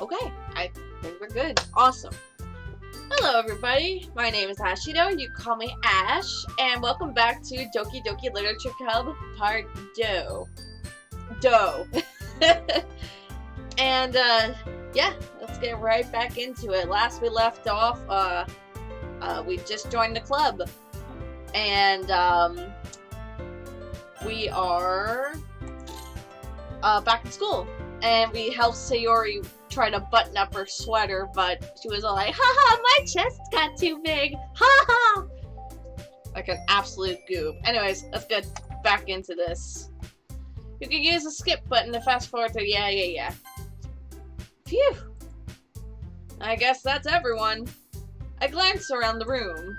Okay, I think we're good. Awesome. Hello everybody, my name is Ashido, you call me Ash, and welcome back to Doki Doki Literature Club Part Do. And yeah, let's get right back into it. Last we left off, we just joined the club, and we are back in school, and we helped Sayori try to button up her sweater, but she was all like, haha, my chest got too big, haha, like an absolute goof. Anyways, let's get back into this. You can use the skip button to fast forward through. Yeah. Phew. I guess that's everyone. I glanced around the room.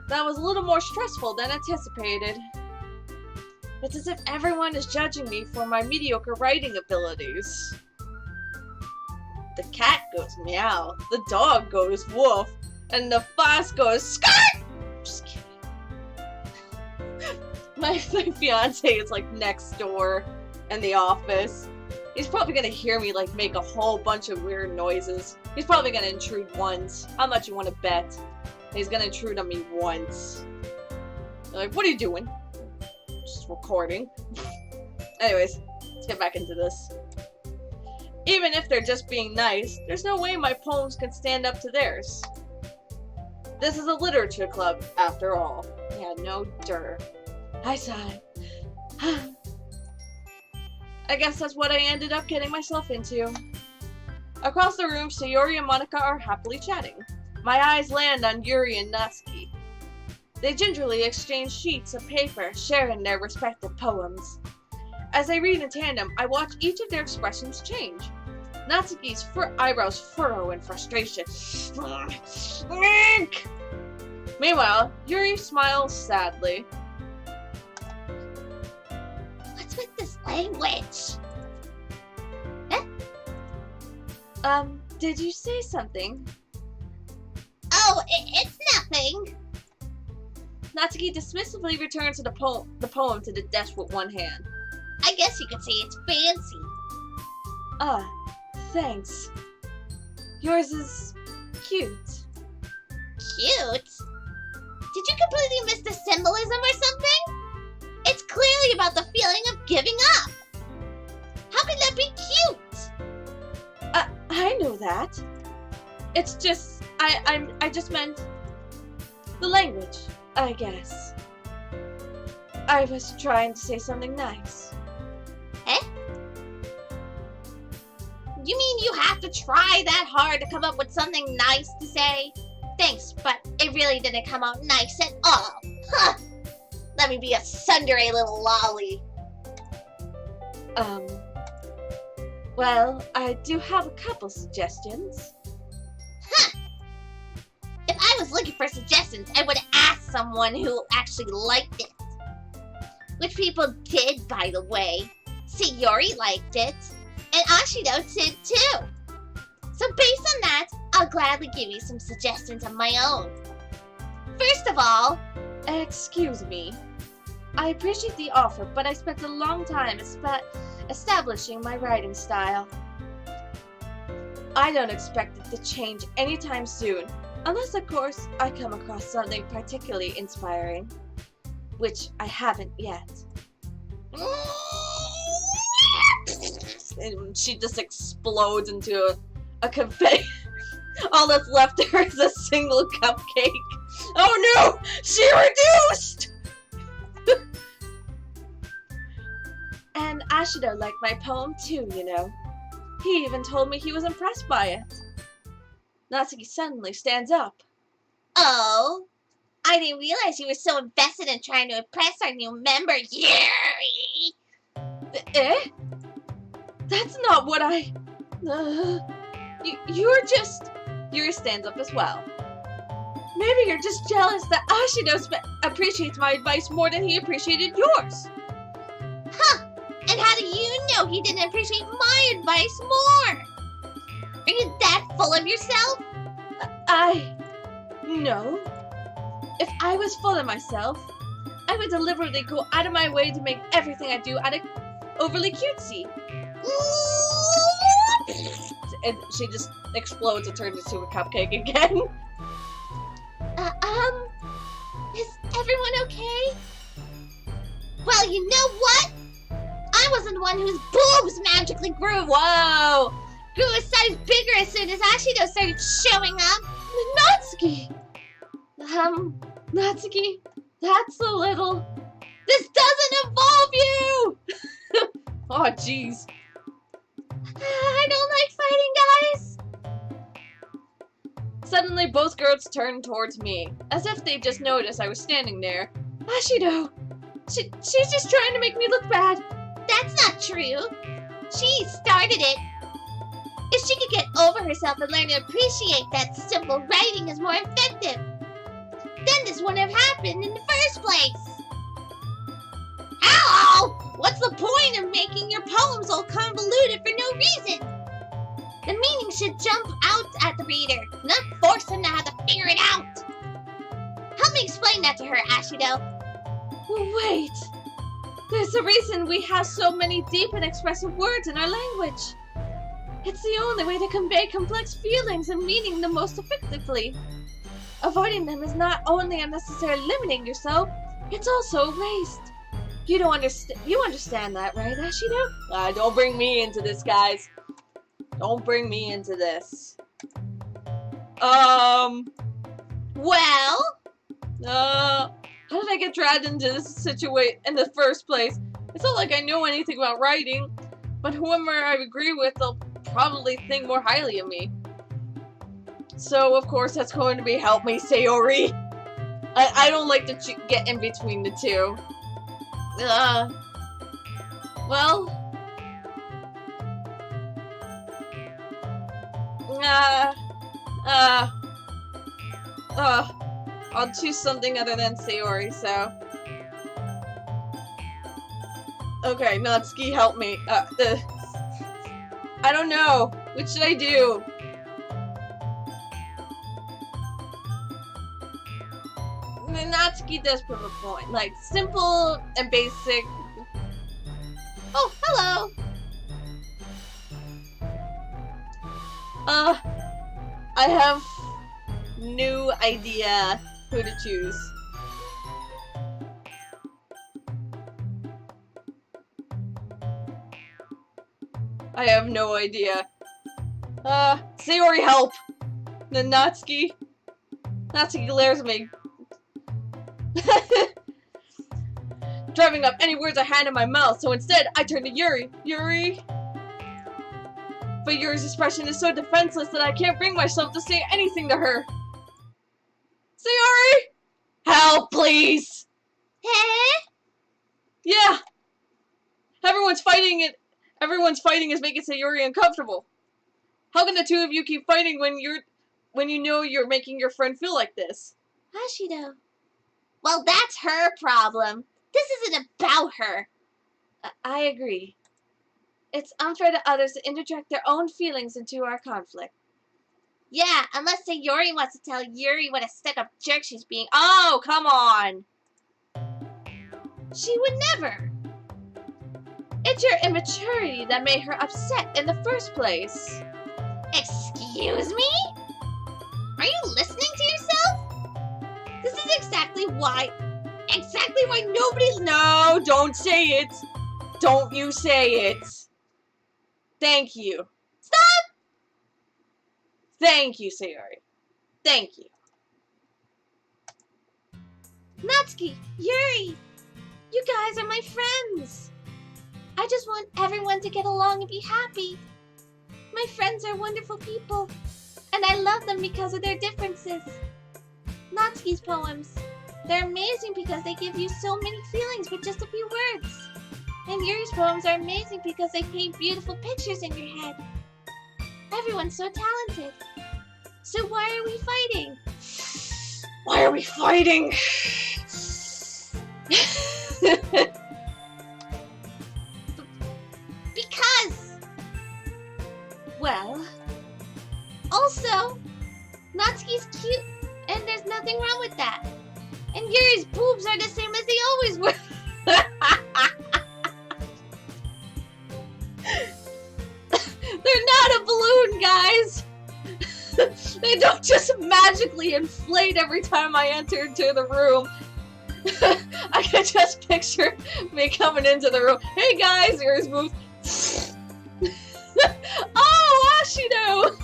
That was a little more stressful than anticipated. It's as if everyone is judging me for my mediocre writing abilities. The cat goes meow, the dog goes woof, and the fox goes skirt! Just kidding. My fiance is like next door in the office. He's probably gonna hear me like make a whole bunch of weird noises. He's probably gonna intrude once. How much you wanna bet? He's gonna intrude on me once. They're like, what are you doing? Just recording. Anyways, let's get back into this. Even if they're just being nice, there's no way my poems can stand up to theirs. This is a literature club, after all. Yeah, no dirt. I sighed. I guess that's what I ended up getting myself into. Across the room, Sayori and Monika are happily chatting. My eyes land on Yuri and Natsuki. They gingerly exchange sheets of paper, sharing their respective poems. As they read in tandem, I watch each of their expressions change. Natsuki's eyebrows furrow in frustration. Meanwhile, Yuri smiles sadly. What's with this language? Did you say something? Oh, it's nothing. Natsuki dismissively returns to the poem to the desk with one hand. I guess you could say it's fancy. Ah, thanks. Yours is cute. Cute? Did you completely miss the symbolism or something? It's clearly about the feeling of giving up. How can that be cute? I know that. It's just, I just meant the language, I guess. I was trying to say something nice. Eh? You mean you have to try that hard to come up with something nice to say? Thanks, but it really didn't come out nice at all. Huh! Let me be a tsundere little lolly. Well, I do have a couple suggestions. Huh! If I was looking for suggestions, I would have asked someone who actually liked it. Which people did, by the way. Sayori liked it, and Ashido did too. So based on that, I'll gladly give you some suggestions of my own. First of all, Excuse me. I appreciate the offer, but I spent a long time establishing my writing style. I don't expect it to change anytime soon, unless of course I come across something particularly inspiring, which I haven't yet. And she just explodes into a confetti. All that's left of her is a single cupcake. Oh no! She reduced! And Ashido liked my poem too, you know. He even told me he was impressed by it. Natsuki suddenly stands up. Oh, I didn't realize you were so invested in trying to impress our new member, Yuri! Eh? That's not what I... You're just... Yuri stands up as well. Maybe you're just jealous that Ashido appreciates my advice more than he appreciated yours. Huh! And how do you know he didn't appreciate my advice more? Are you that full of yourself? No. If I was full of myself, I would deliberately go out of my way to make everything I do overly cutesy. and she just explodes and turns into a cupcake again. Is everyone okay? Well, you know what? I wasn't the one whose boobs magically grew. Whoa! Grew a size bigger as soon as Ashido started showing up. Natsuki! Natsuki, that's a little... This doesn't involve you! Oh, jeez. I don't like fighting, guys. Suddenly, both girls turned towards me, as if they just noticed I was standing there. Ashido! She's just trying to make me look bad. That's not true. She started it. If she could get over herself and learn to appreciate that simple writing is more effective, then this wouldn't have happened in the first place. Ow! What's the point of making your poems all convoluted for no reason? The meaning should jump out at the reader, not force them to have to figure it out. Help me explain that to her, Ashido. Wait. There's a reason we have so many deep and expressive words in our language. It's the only way to convey complex feelings and meaning the most effectively. Avoiding them is not only unnecessarily limiting yourself, it's also a waste. You understand that, right, Ashido? Don't bring me into this, guys. Don't bring me into this. Well? How did I get dragged into this situation in the first place? It's not like I know anything about writing, but whoever I agree with, they'll probably think more highly of me. So, of course, that's going to be help me, Sayori. I don't like to get in between the two. Well... I'll choose something other than Sayori, so... Okay, Natsuki, help me. I don't know. What should I do? Natsuki does prove a point. Like, simple and basic. Oh, hello! I have no idea who to choose. I have no idea. Sayori, help! Then Natsuki glares at me. Driving up any words I had in my mouth, so instead I turn to Yuri. Yuri? But Yuri's expression is so defenseless that I can't bring myself to say anything to her. Sayori? Help, please! Huh? Yeah! Everyone's fighting is making Sayori uncomfortable. How can the two of you keep fighting when you know you're making your friend feel like this? Ashido. Well, that's her problem. This isn't about her. I agree. It's unfair to others to interject their own feelings into our conflict. Yeah, unless Sayori wants to tell Yuri what a stuck-up jerk she's being. Oh, come on! She would never. It's your immaturity that made her upset in the first place. Excuse me? Are you listening to yourself? This is exactly why nobody's... No, don't say it. Don't you say it. Thank you. Stop! Thank you, Sayori. Thank you. Natsuki, Yuri, you guys are my friends. I just want everyone to get along and be happy. My friends are wonderful people, and I love them because of their differences. Natsuki's poems, they're amazing because they give you so many feelings with just a few words. And Yuri's poems are amazing because they paint beautiful pictures in your head. Everyone's so talented. So why are we fighting? Why are we fighting? Because... Well... Also, Natsuki's cute, and there's nothing wrong with that. And Yuri's boobs are the same as they always were. They're not a balloon happen, guys! They don't just magically inflate every time I enter into the room. I can just picture me coming into the room. Hey guys, here's move. Oh, Ashido!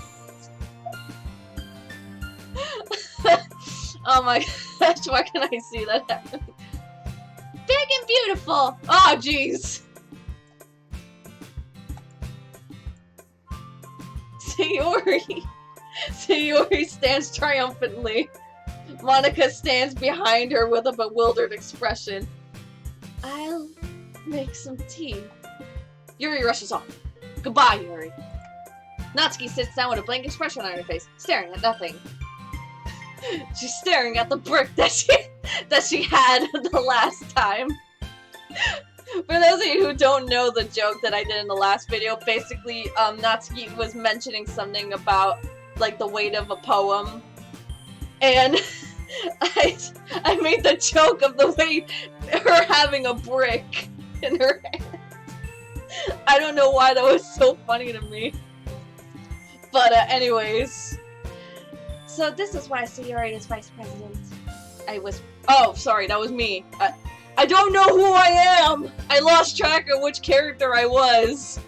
Oh my gosh, why can I see that happen? Big and beautiful! Oh, jeez! Sayori stands triumphantly. Monica stands behind her with a bewildered expression. I'll make some tea. Yuri rushes off. Goodbye, Yuri. Natsuki sits down with a blank expression on her face, staring at nothing. She's staring at the brick that she had the last time. For those of you who don't know the joke that I did in the last video, basically, Natsuki was mentioning something about, like, the weight of a poem. And I made the joke of the way her having a brick in her hand. I don't know why that was so funny to me. But anyways. So this is why Sayori is vice president. Oh, sorry, that was me. I don't know who I am! I lost track of which character I was.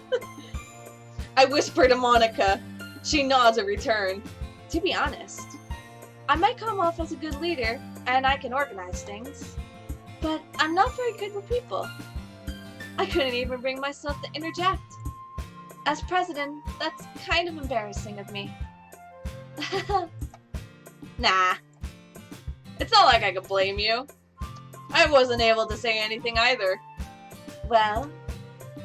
I whisper to Monica. She nods in return. To be honest, I might come off as a good leader, and I can organize things. But I'm not very good with people. I couldn't even bring myself to interject. As president, that's kind of embarrassing of me. Nah. It's not like I could blame you. I wasn't able to say anything either. Well,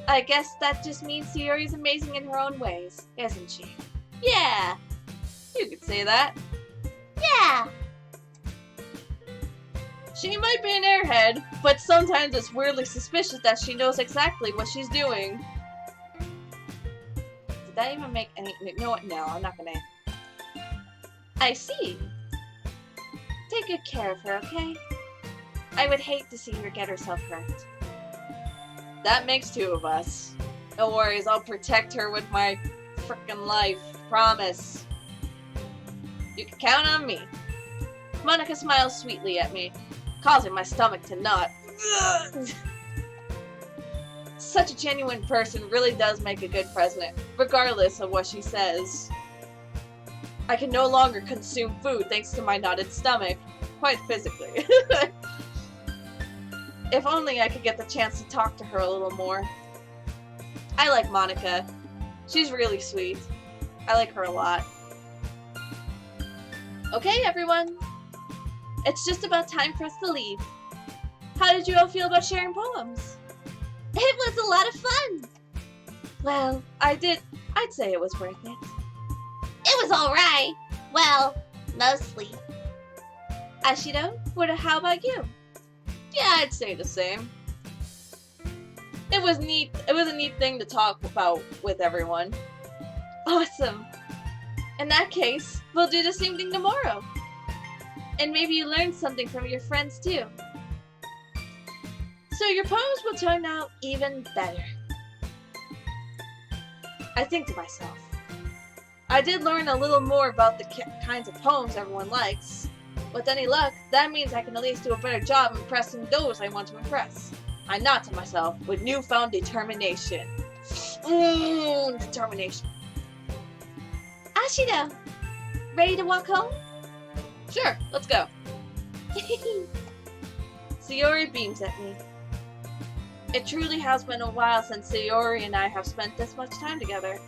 I guess that just means Sayori's amazing in her own ways, isn't she? Yeah, you could say that. Yeah! She might be an airhead, but sometimes it's weirdly suspicious that she knows exactly what she's doing. Did that even make any... No, I'm not gonna... I see. Take good care of her, okay? I would hate to see her get herself hurt. That makes two of us. No worries, I'll protect her with my frickin' life. Promise. You can count on me. Monica smiles sweetly at me, causing my stomach to knot. Such a genuine person really does make a good president, regardless of what she says. I can no longer consume food thanks to my knotted stomach, quite physically. If only I could get the chance to talk to her a little more. I like Monica. She's really sweet. I like her a lot. Okay, everyone. It's just about time for us to leave. How did you all feel about sharing poems? It was a lot of fun! Well, I'd say it was worth it. It was alright. Well, mostly. Ashido, how about you? Yeah, I'd say the same. It was neat. It was a neat thing to talk about with everyone. Awesome. In that case, we'll do the same thing tomorrow. And maybe you learned something from your friends too. So your poems will turn out even better. I think to myself. I did learn a little more about the kinds of poems everyone likes. With any luck, that means I can at least do a better job impressing those I want to impress. I nod to myself with newfound determination. Determination. Ashido, ready to walk home? Sure, let's go. Sayori beams at me. It truly has been a while since Sayori and I have spent this much time together.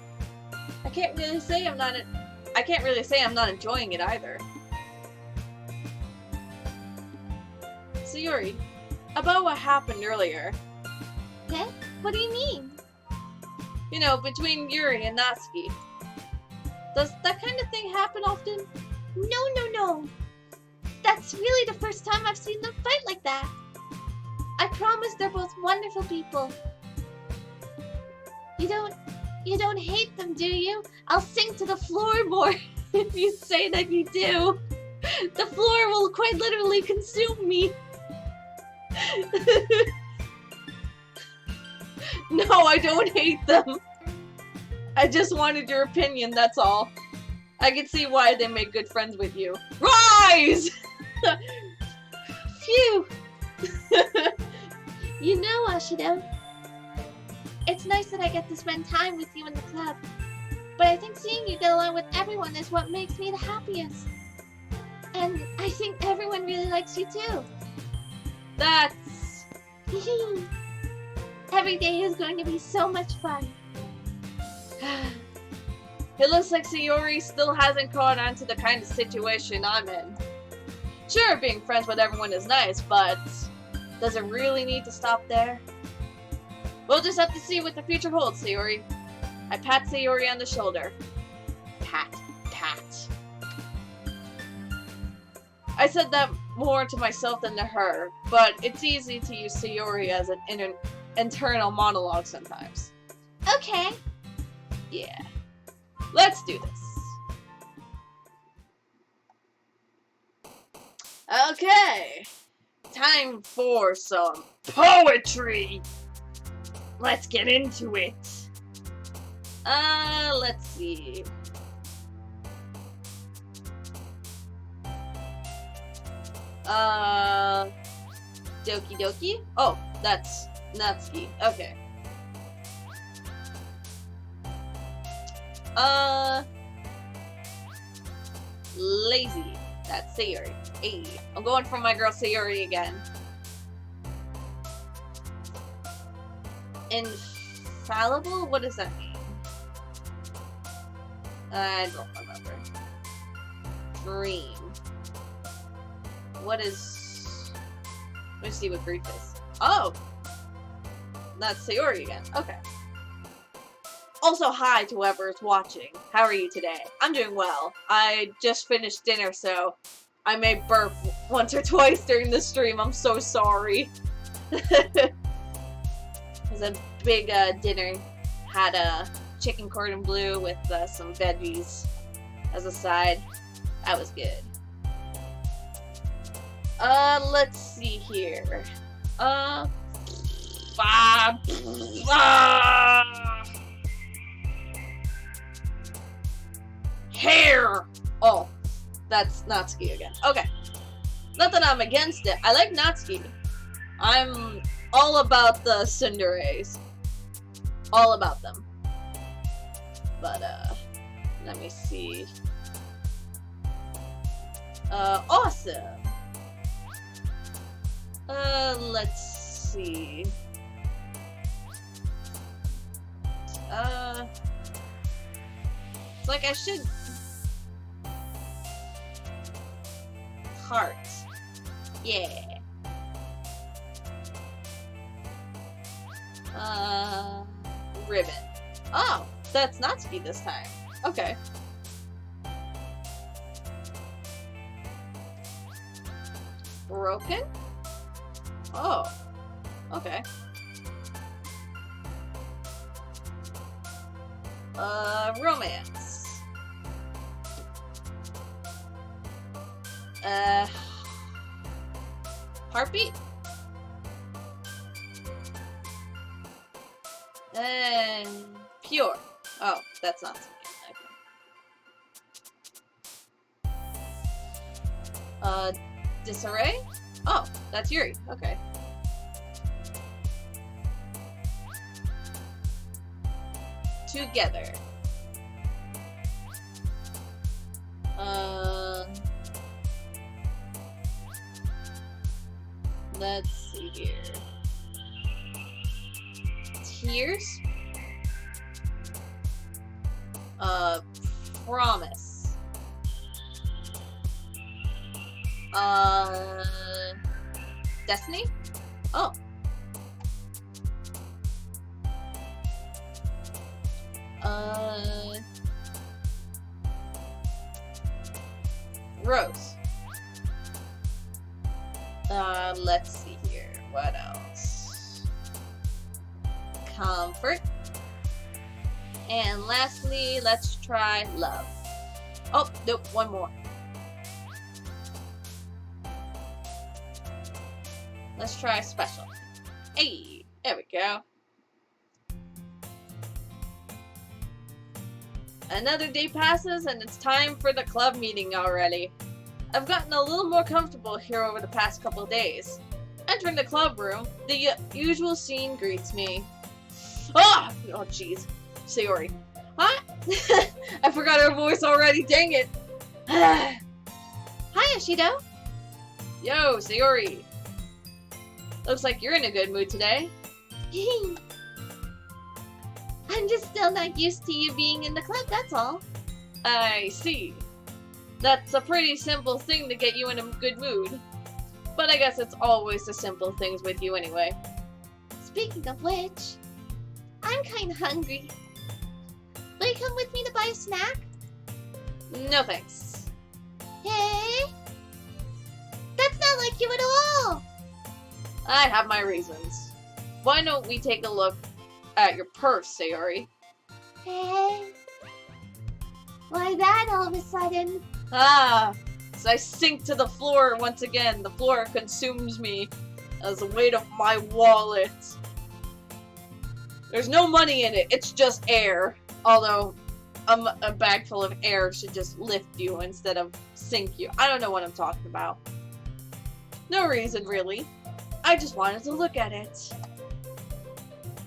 I can't really say I'm not enjoying it either. Sayori, about what happened earlier. Eh? What do you mean? You know, between Yuri and Natsuki. Does that kind of thing happen often? No. That's really the first time I've seen them fight like that. I promise they're both wonderful people. You don't hate them, do you? I'll sink to the floorboard if you say that you do. The floor will quite literally consume me. No, I don't hate them. I just wanted your opinion, that's all. I can see why they make good friends with you. Rise! Phew! You know, Ashido, it's nice that I get to spend time with you in the club, but I think seeing you get along with everyone is what makes me the happiest. And I think everyone really likes you too. That's... Every day is going to be so much fun. It looks like Sayori still hasn't caught on to the kind of situation I'm in. Sure, being friends with everyone is nice, but does it really need to stop there? We'll just have to see what the future holds, Sayori. I pat Sayori on the shoulder. Pat, pat. I said that more to myself than to her, but it's easy to use Sayori as an internal monologue sometimes. Okay. Yeah. Let's do this. Okay. Time for some poetry. Let's get into it. Let's see. Doki Doki? Oh, that's Natsuki. Okay. Lazy. That's Sayori. Hey, I'm going for my girl Sayori again. Infallible? What does that mean? I don't remember. Dream. What is... Let me see what grief is. Oh! That's Sayori again. Okay. Also, hi to whoever is watching. How are you today? I'm doing well. I just finished dinner, so I may burp once or twice during the stream. I'm so sorry. It was a big dinner. Had a chicken cordon bleu with some veggies as a side. That was good. Let's see here. Hair! Oh, that's Natsuki again. Okay. Not that I'm against it. I like Natsuki. I'm all about the tsunderes. All about them. But, let me see. Awesome. Let's see. It's like I should... Heart. Yeah. Ribbon. Oh, that's Natsuki this time. Okay. Broken? Oh. Okay. Romance. Heartbeat? Pure. Oh, that's not okay. Disarray? Oh, that's Yuri. Okay. Together. Let's see here. Tears? Promise. Destiny? Oh. Rose. Let's see here. What else? Comfort. And lastly, let's try love. Oh, nope, one more. Let's try special. Hey, there we go. Another day passes and it's time for the club meeting already. I've gotten a little more comfortable here over the past couple of days. Entering the club room, the usual scene greets me. Ah! Oh jeez. Sayori. Huh? I forgot her voice already, dang it! Hi, Ashido. Yo, Sayori. Looks like you're in a good mood today. I'm just still not used to you being in the club, that's all. I see. That's a pretty simple thing to get you in a good mood. But I guess it's always the simple things with you anyway. Speaking of which, I'm kinda hungry. Will you come with me to buy a snack? No thanks. Hey? That's not like you at all! I have my reasons. Why don't we take a look at your purse, Sayori? Hey? Why that all of a sudden? Ah! As I sink to the floor once again, the floor consumes me as the weight of my wallet. There's no money in it, it's just air. Although, a bag full of air should just lift you instead of sink you. I don't know what I'm talking about. No reason, really. I just wanted to look at it.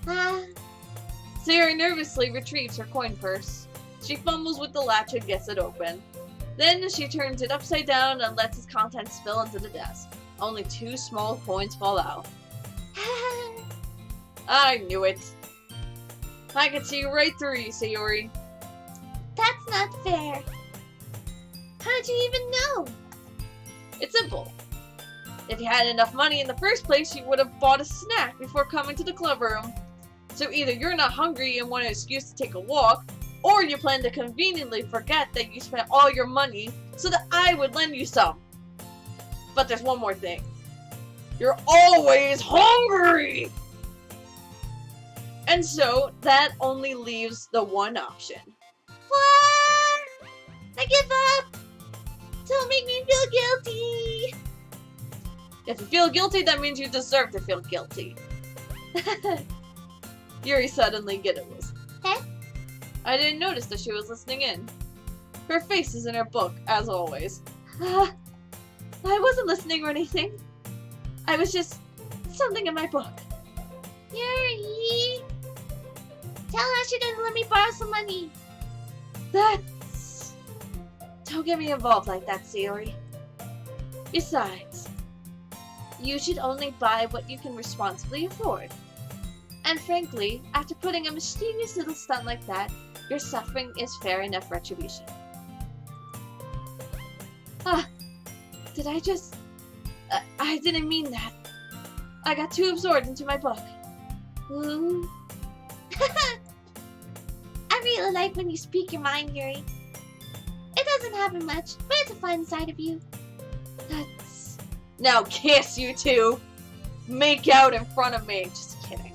Sayori nervously retrieves her coin purse. She fumbles with the latch and gets it open. Then she turns it upside down and lets its contents spill into the desk. Only 2 small coins fall out. I knew it. I could see right through you, Sayori. That's not fair. How'd you even know? It's simple. If you had enough money in the first place, you would have bought a snack before coming to the club room. So either you're not hungry and want an excuse to take a walk, or you plan to conveniently forget that you spent all your money so that I would lend you some. But there's one more thing. You're always hungry! And so, that only leaves the one option. What? I give up! Don't make me feel guilty! If you feel guilty, that means you deserve to feel guilty. Yuri suddenly giggles. Huh? I didn't notice that she was listening in. Her face is in her book, as always. I wasn't listening or anything. I was just something in my book. Yuri! Tell Ashido to let me borrow some money. That's... Don't get me involved like that, Sayori. Besides, you should only buy what you can responsibly afford. And frankly, after putting a mischievous little stunt like that, your suffering is fair enough retribution. Did I just... I didn't mean that. I got too absorbed into my book. Ooh. I really like when you speak your mind, Yuri. It doesn't happen much, but it's a fun side of you. That's... Now kiss, you two! Make out in front of me. Just kidding.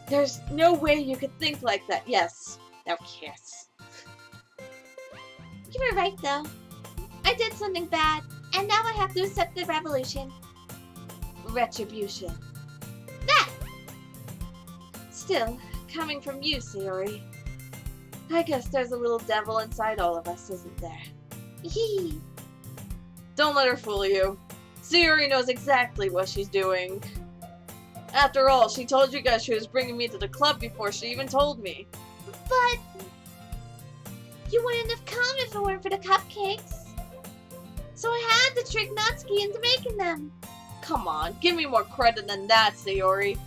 There's no way you could think like that. Yes. Now kiss. You were right, though. I did something bad, and now I have to accept the revolution. Retribution. That! Still, coming from you, Sayori, I guess there's a little devil inside all of us, isn't there? Hee. Don't let her fool you. Sayori knows exactly what she's doing. After all, she told you guys she was bringing me to the club before she even told me. But... you wouldn't have come if it weren't for the cupcakes. So I had to trick Natsuki into making them. Come on, give me more credit than that, Sayori.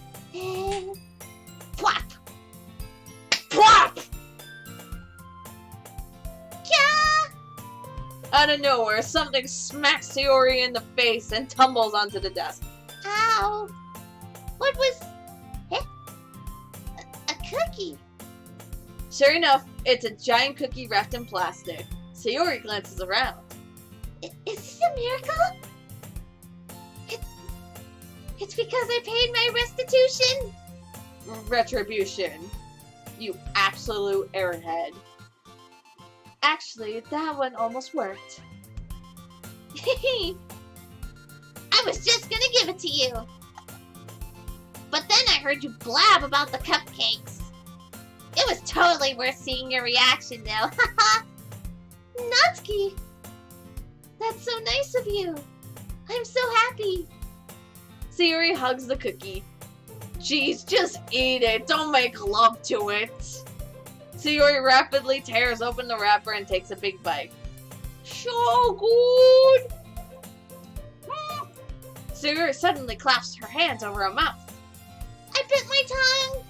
Plop! Plop! Kya! Out of nowhere, something smacks Sayori in the face and tumbles onto the desk. Ow! What was... A cookie? Sure enough, it's a giant cookie wrapped in plastic. Sayori glances around. Is this a miracle? It's because I paid my restitution? Retribution. You absolute airhead. Actually, that one almost worked. I was just gonna give it to you. But then I heard you blab about the cupcakes. It was totally worth seeing your reaction, though. Haha. Natsuki! That's so nice of you. I'm so happy. Sayori hugs the cookie. Jeez, just eat it. Don't make love to it. Sayori rapidly tears open the wrapper and takes a big bite. So good! Sayori suddenly clasps her hands over her mouth. I bit my tongue.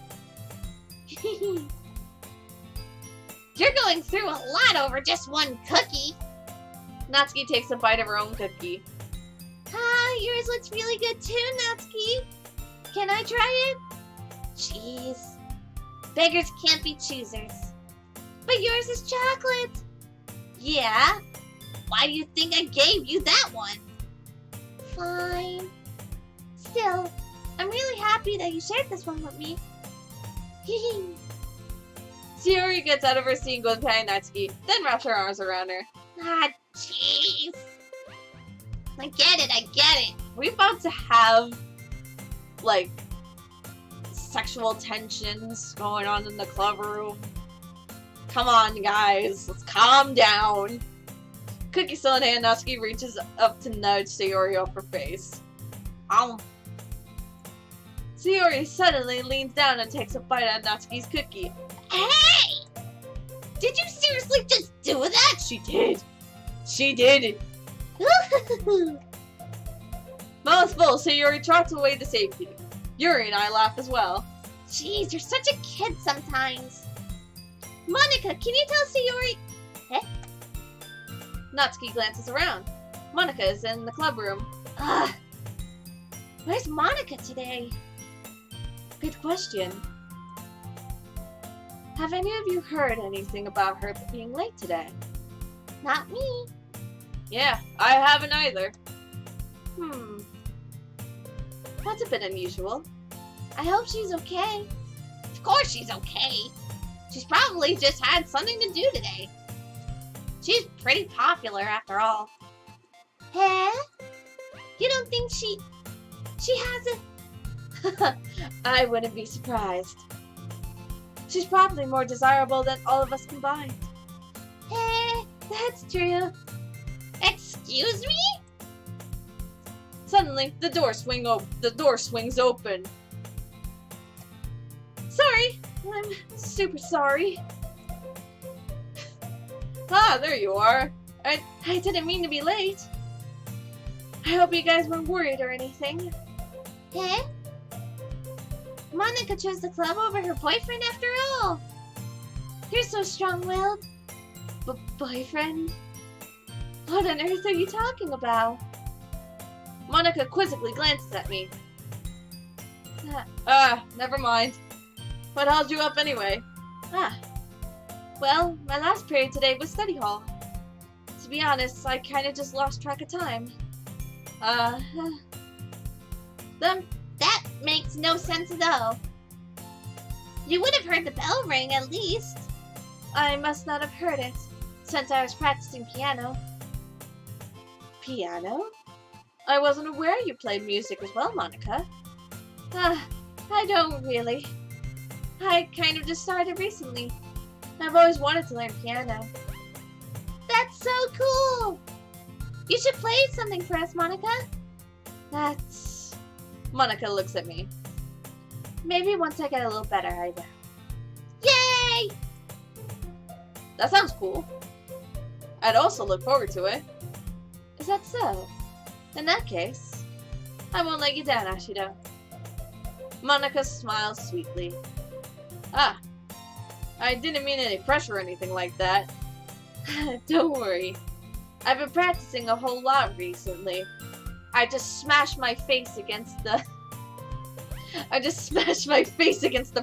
You're going through a lot over just one cookie. Natsuki takes a bite of her own cookie. Ah, yours looks really good too, Natsuki. Can I try it? Jeez. Beggars can't be choosers. But yours is chocolate. Yeah? Why do you think I gave you that one? Fine. Still, I'm really happy that you shared this one with me. Sayori gets out of her seat and goes behind Natsuki, then wraps her arms around her. Ah, jeez. I get it. We about to have, like, sexual tensions going on in the club room. Come on, guys. Let's calm down. Cookie still in hand, Natsuki reaches up to nudge Sayori off her face. Ow. Sayori suddenly leans down and takes a bite out of Natsuki's cookie. Hey! Did you seriously just do that? She did. She did. Mouth full, Sayori trots away to safety. Yuri and I laugh as well. Jeez, you're such a kid sometimes. Monica, can you tell Sayori... Eh? Natsuki glances around. Monica is in the club room. Ugh. Where's Monica today? Good question. Have any of you heard anything about her being late today? Not me. Yeah, I haven't either. That's a bit unusual. I hope she's okay. Of course she's okay. She's probably just had something to do today. She's pretty popular after all. Huh? You don't think she has a... I wouldn't be surprised. She's probably more desirable than all of us combined. That's true. Excuse me? Suddenly, the door swings open. Sorry, I'm super sorry. Ah, there you are. I didn't mean to be late. I hope you guys weren't worried or anything. Huh? Monica chose the club over her boyfriend after all. You're so strong-willed. Boyfriend? What on earth are you talking about? Monica quizzically glances at me. Never mind. What held you up anyway? Well, my last period today was study hall. To be honest, I kinda just lost track of time. That makes no sense at all. You would have heard the bell ring at least. I must not have heard it, since I was practicing piano. Piano? I wasn't aware you played music as well, Monica. I don't really. I kind of just started recently. I've always wanted to learn piano. That's so cool! You should play something for us, Monica. Monica looks at me. Maybe once I get a little better, I will. Yay! That sounds cool. I'd also look forward to it. Is that so? In that case, I won't let you down, Ashido. Monica smiles sweetly. I didn't mean any pressure or anything like that. Don't worry. I've been practicing a whole lot recently. I just smashed my face against the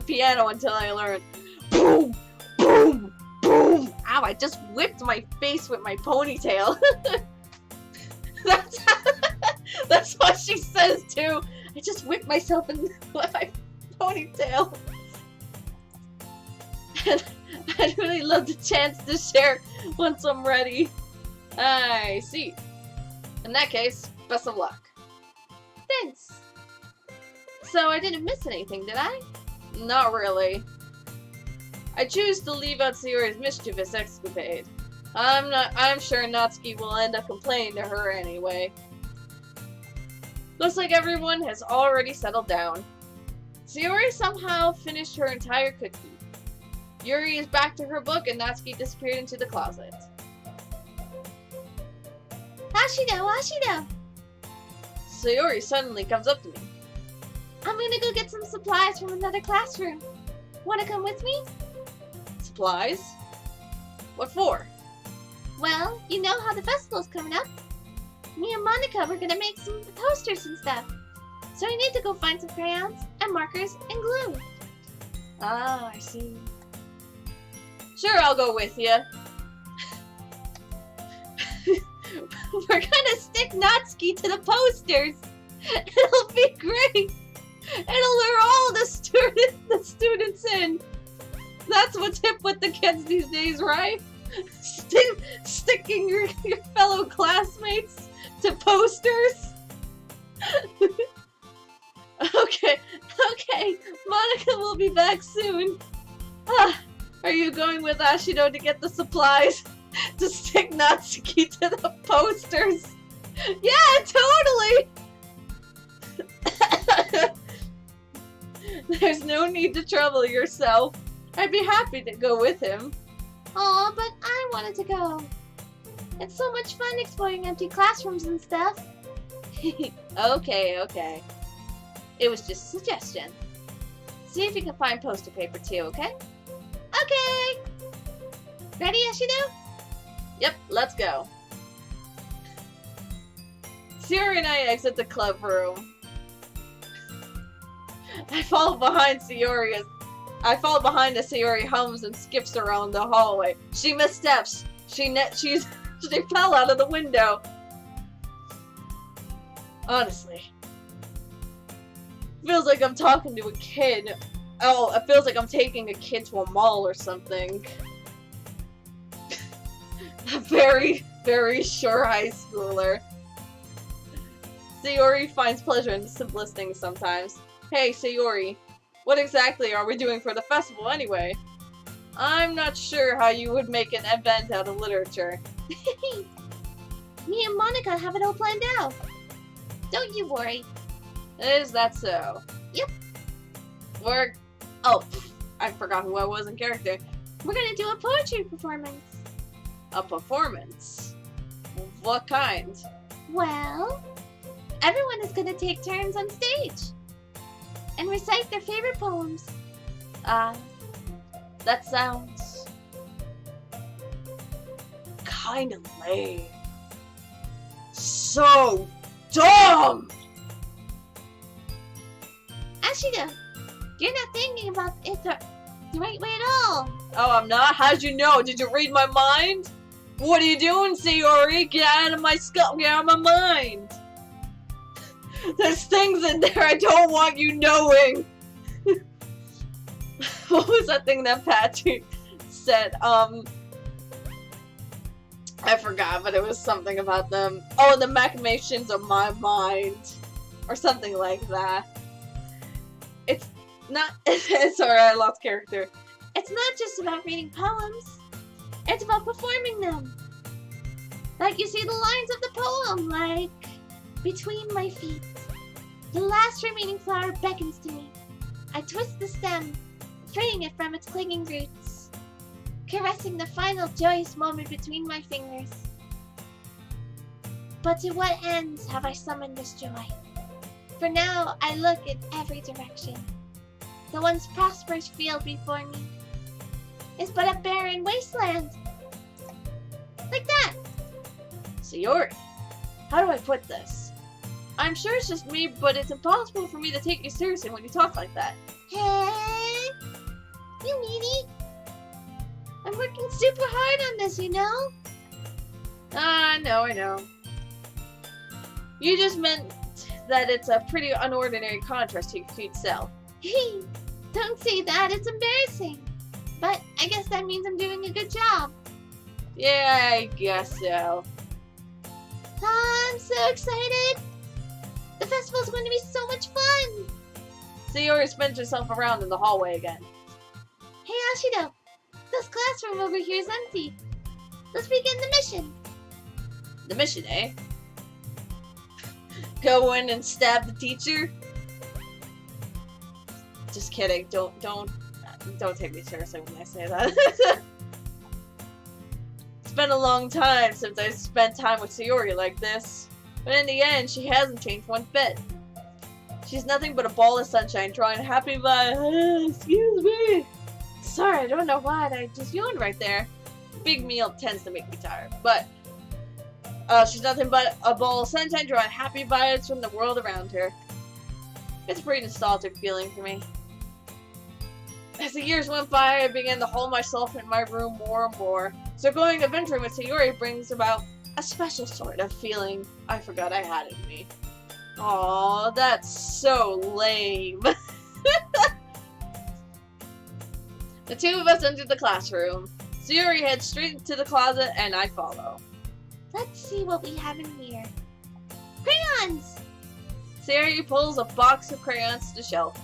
piano until I learned. Boom! Boom! Boom! Ow, I just whipped my face with my ponytail. That's what she says too. I just whipped myself in with my ponytail. And I'd really love the chance to share once I'm ready. I see. In that case, best of luck. Thanks. So I didn't miss anything, did I? Not really. I choose to leave out Sayori's mischievous escapade. I'm sure Natsuki will end up complaining to her anyway. Looks like everyone has already settled down. Sayori somehow finished her entire cookie. Yuri is back to her book and Natsuki disappeared into the closet. Ashido, Ashido! Sayori suddenly comes up to me. I'm gonna go get some supplies from another classroom. Wanna come with me? Supplies? What for? Well, you know how the festival's coming up. Me and Monica were gonna make some posters and stuff. So we need to go find some crayons and markers and glue. Ah, I see. Sure, I'll go with you. We're gonna stick Natsuki to the posters. It'll be great. It'll lure all the students in. That's what's hip with the kids these days, right? Sticking your fellow classmates to posters. Okay, Monica will be back soon. Are you going with Ashido to get the supplies to stick Natsuki to the posters? Yeah, totally! There's no need to trouble yourself. I'd be happy to go with him. Aw, but I wanted to go. It's so much fun exploring empty classrooms and stuff. Okay. It was just a suggestion. See if you can find poster paper too, okay? Okay! Ready, Ashido? Yep, let's go. Sayori and I exit the club room. I fall behind as Sayori hums and skips around the hallway. She missteps. She fell out of the window. Honestly. Feels like I'm talking to a kid. Oh, it feels like I'm taking a kid to a mall or something. A very, very sure high schooler. Sayori finds pleasure in the simplest things sometimes. Hey, Sayori, what exactly are we doing for the festival anyway? I'm not sure how you would make an event out of literature. Me and Monica have it all planned out. Don't you worry. Is that so? Yep. I forgot who I was in character. We're gonna do a poetry performance. A performance? What kind? Well, everyone is gonna take turns on stage and recite their favorite poems. That sounds kinda lame. So dumb! Ashido, you're not thinking about it the right way at all. Oh, I'm not? How'd you know? Did you read my mind? What are you doing, Sayori? Get out of my skull, get out of my mind! There's things in there I don't want you knowing! What was that thing that Patrick said? I forgot, but it was something about them. Oh, the machinations of my mind. Or something like that. It's not... Sorry, I lost character. It's not just about reading poems. It's about performing them. Like you see the lines of the poem, like... Between my feet, the last remaining flower beckons to me. I twist the stem, freeing it from its clinging roots, caressing the final joyous moment between my fingers. But to what ends have I summoned this joy? For now I look in every direction. The once prosperous field before me is but a barren wasteland. Like that. Sayori, how do I put this? I'm sure it's just me, but it's impossible for me to take you seriously when you talk like that. Hey, you needy. I'm working super hard on this, you know? I know. You just meant that it's a pretty unordinary contrast to your cute self. Hey, don't say that, it's embarrassing. But I guess that means I'm doing a good job. Yeah, I guess so. I'm so excited. The festival's going to be so much fun. Sayori spins herself around in the hallway again. Hey, Ashido, This classroom over here is empty. Let's begin the mission. The mission, eh? Go in and stab the teacher? Just kidding. Don't take me seriously when I say that. It's been a long time since I spent time with Sayori like this. But in the end, she hasn't changed one bit. She's nothing but a ball of sunshine, drawing happy vibes. Excuse me. Sorry, I don't know why. I just yawned right there. Big meal tends to make me tired, but she's nothing but a ball of sunshine, drawing happy vibes from the world around her. It's a pretty nostalgic feeling for me. As the years went by, I began to hold myself in my room more and more. So going adventuring with Sayori brings about a special sort of feeling I forgot I had in me. Aw, that's so lame. The two of us entered the classroom. Sayori heads straight into the closet and I follow. Let's see what we have in here. Crayons! Sayori pulls a box of crayons to the shelf.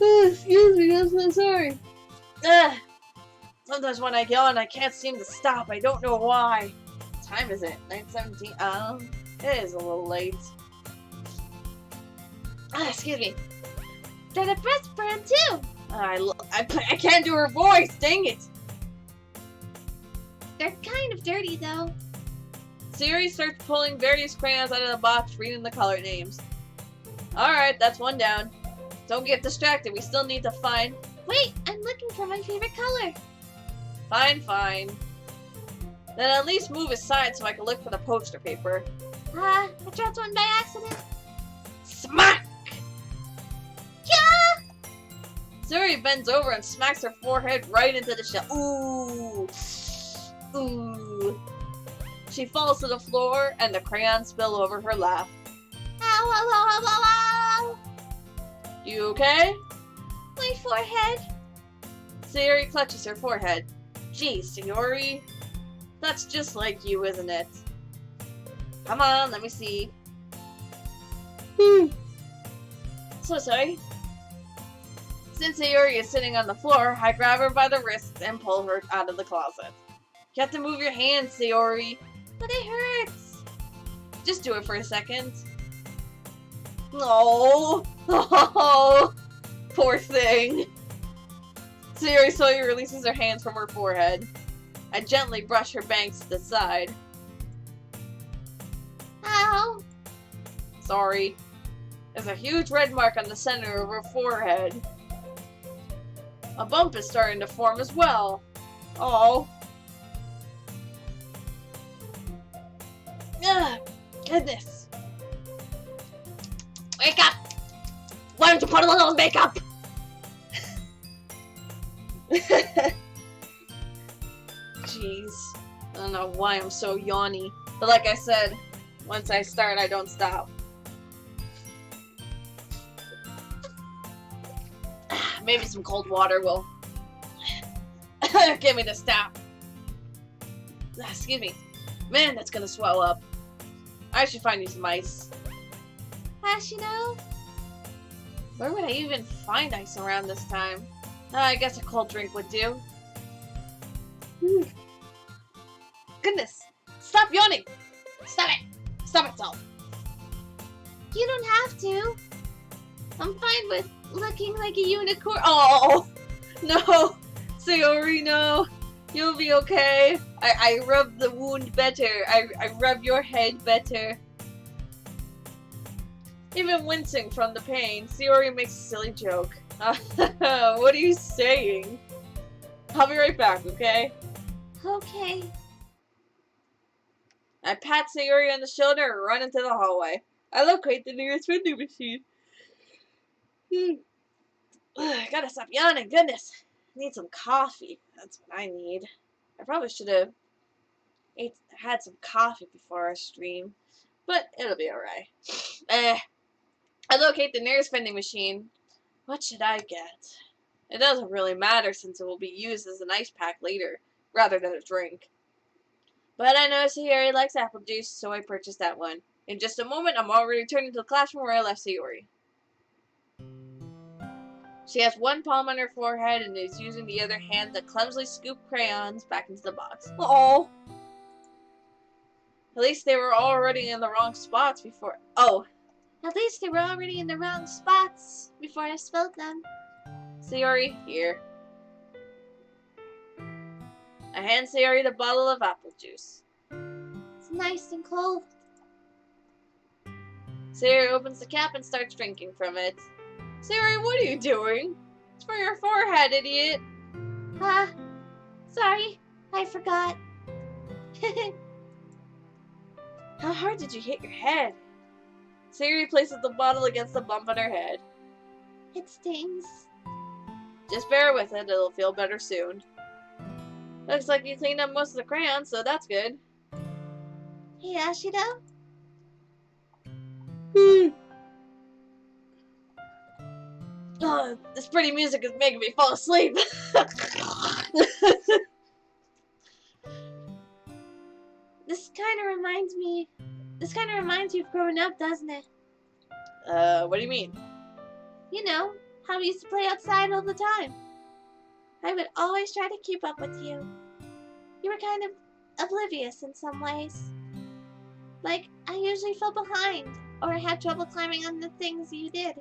Excuse me, I'm so sorry. Sometimes when I yawn, I can't seem to stop. I don't know why. What time is it? 9:17? It is a little late. Excuse me. They're the best brand too. I can't do her voice. Dang it. They're kind of dirty though. Sayori starts pulling various crayons out of the box, reading the color names. Alright, that's one down. Don't get distracted. We still need to find... Wait, I'm looking for my favorite color. Fine. Then at least move aside so I can look for the poster paper. I dropped one by accident. Smack! Yeah! Sayori bends over and smacks her forehead right into the shell. Ooh. She falls to the floor and the crayons spill over her lap. Ow. You okay? My forehead. Sayori clutches her forehead. Gee, Sayori. That's just like you, isn't it? Come on, let me see. So sorry. Since Sayori is sitting on the floor, I grab her by the wrists and pull her out of the closet. You have to move your hands, Sayori. But it hurts. Just do it for a second. Oh, poor thing. Sayori slowly releases her hands from her forehead. I gently brush her bangs to the side. Ow. Sorry. There's a huge red mark on the center of her forehead. A bump is starting to form as well. Oh. Ugh, goodness. Wake up! Why don't you put a little makeup? Jeez. I don't know why I'm so yawny. But like I said, once I start, I don't stop. Maybe some cold water will get me to stop. Excuse me. Man, that's gonna swell up. I should find you some ice. Ashido? Where would I even find ice around this time? I guess a cold drink would do. Goodness! Stop yawning! Stop it! Stop it, Salt! You don't have to. I'm fine with looking like a unicorn. Oh! No! Sayori, no! You'll be okay. I rub the wound better. I rub your head better. Even wincing from the pain, Sayori makes a silly joke. What are you saying? I'll be right back, okay? Okay. I pat Sayori on the shoulder and run into the hallway. I locate the nearest vending machine. I gotta stop yawning, goodness. I need some coffee. That's what I need. I probably should have had some coffee before our stream, but it'll be alright. I locate the nearest vending machine. What should I get? It doesn't really matter since it will be used as an ice pack later, rather than a drink. But I know Sayori likes apple juice, so I purchased that one. In just a moment, I'm already returning to the classroom where I left Sayori. She has one palm on her forehead and is using the other hand to clumsily scoop crayons back into the box. Oh, at least they were already in the wrong spots before. Oh, At least they were already in the wrong spots before I spilled them. Sayori, here. I hand Sayori the bottle of apple juice. It's nice and cold. Sayori opens the cap and starts drinking from it. Sayori, what are you doing? It's for your forehead, idiot. Sorry, I forgot. How hard did you hit your head? Sayori places the bottle against the bump on her head. It stings. Just bear with it, it'll feel better soon. Looks like you cleaned up most of the crayons, so that's good. Hey, Ashido? Oh, this pretty music is making me fall asleep. This kind of reminds you of growing up, doesn't it? What do you mean? You know, how we used to play outside all the time. I would always try to keep up with you. You were kind of oblivious in some ways. Like, I usually fell behind, or had trouble climbing on the things you did.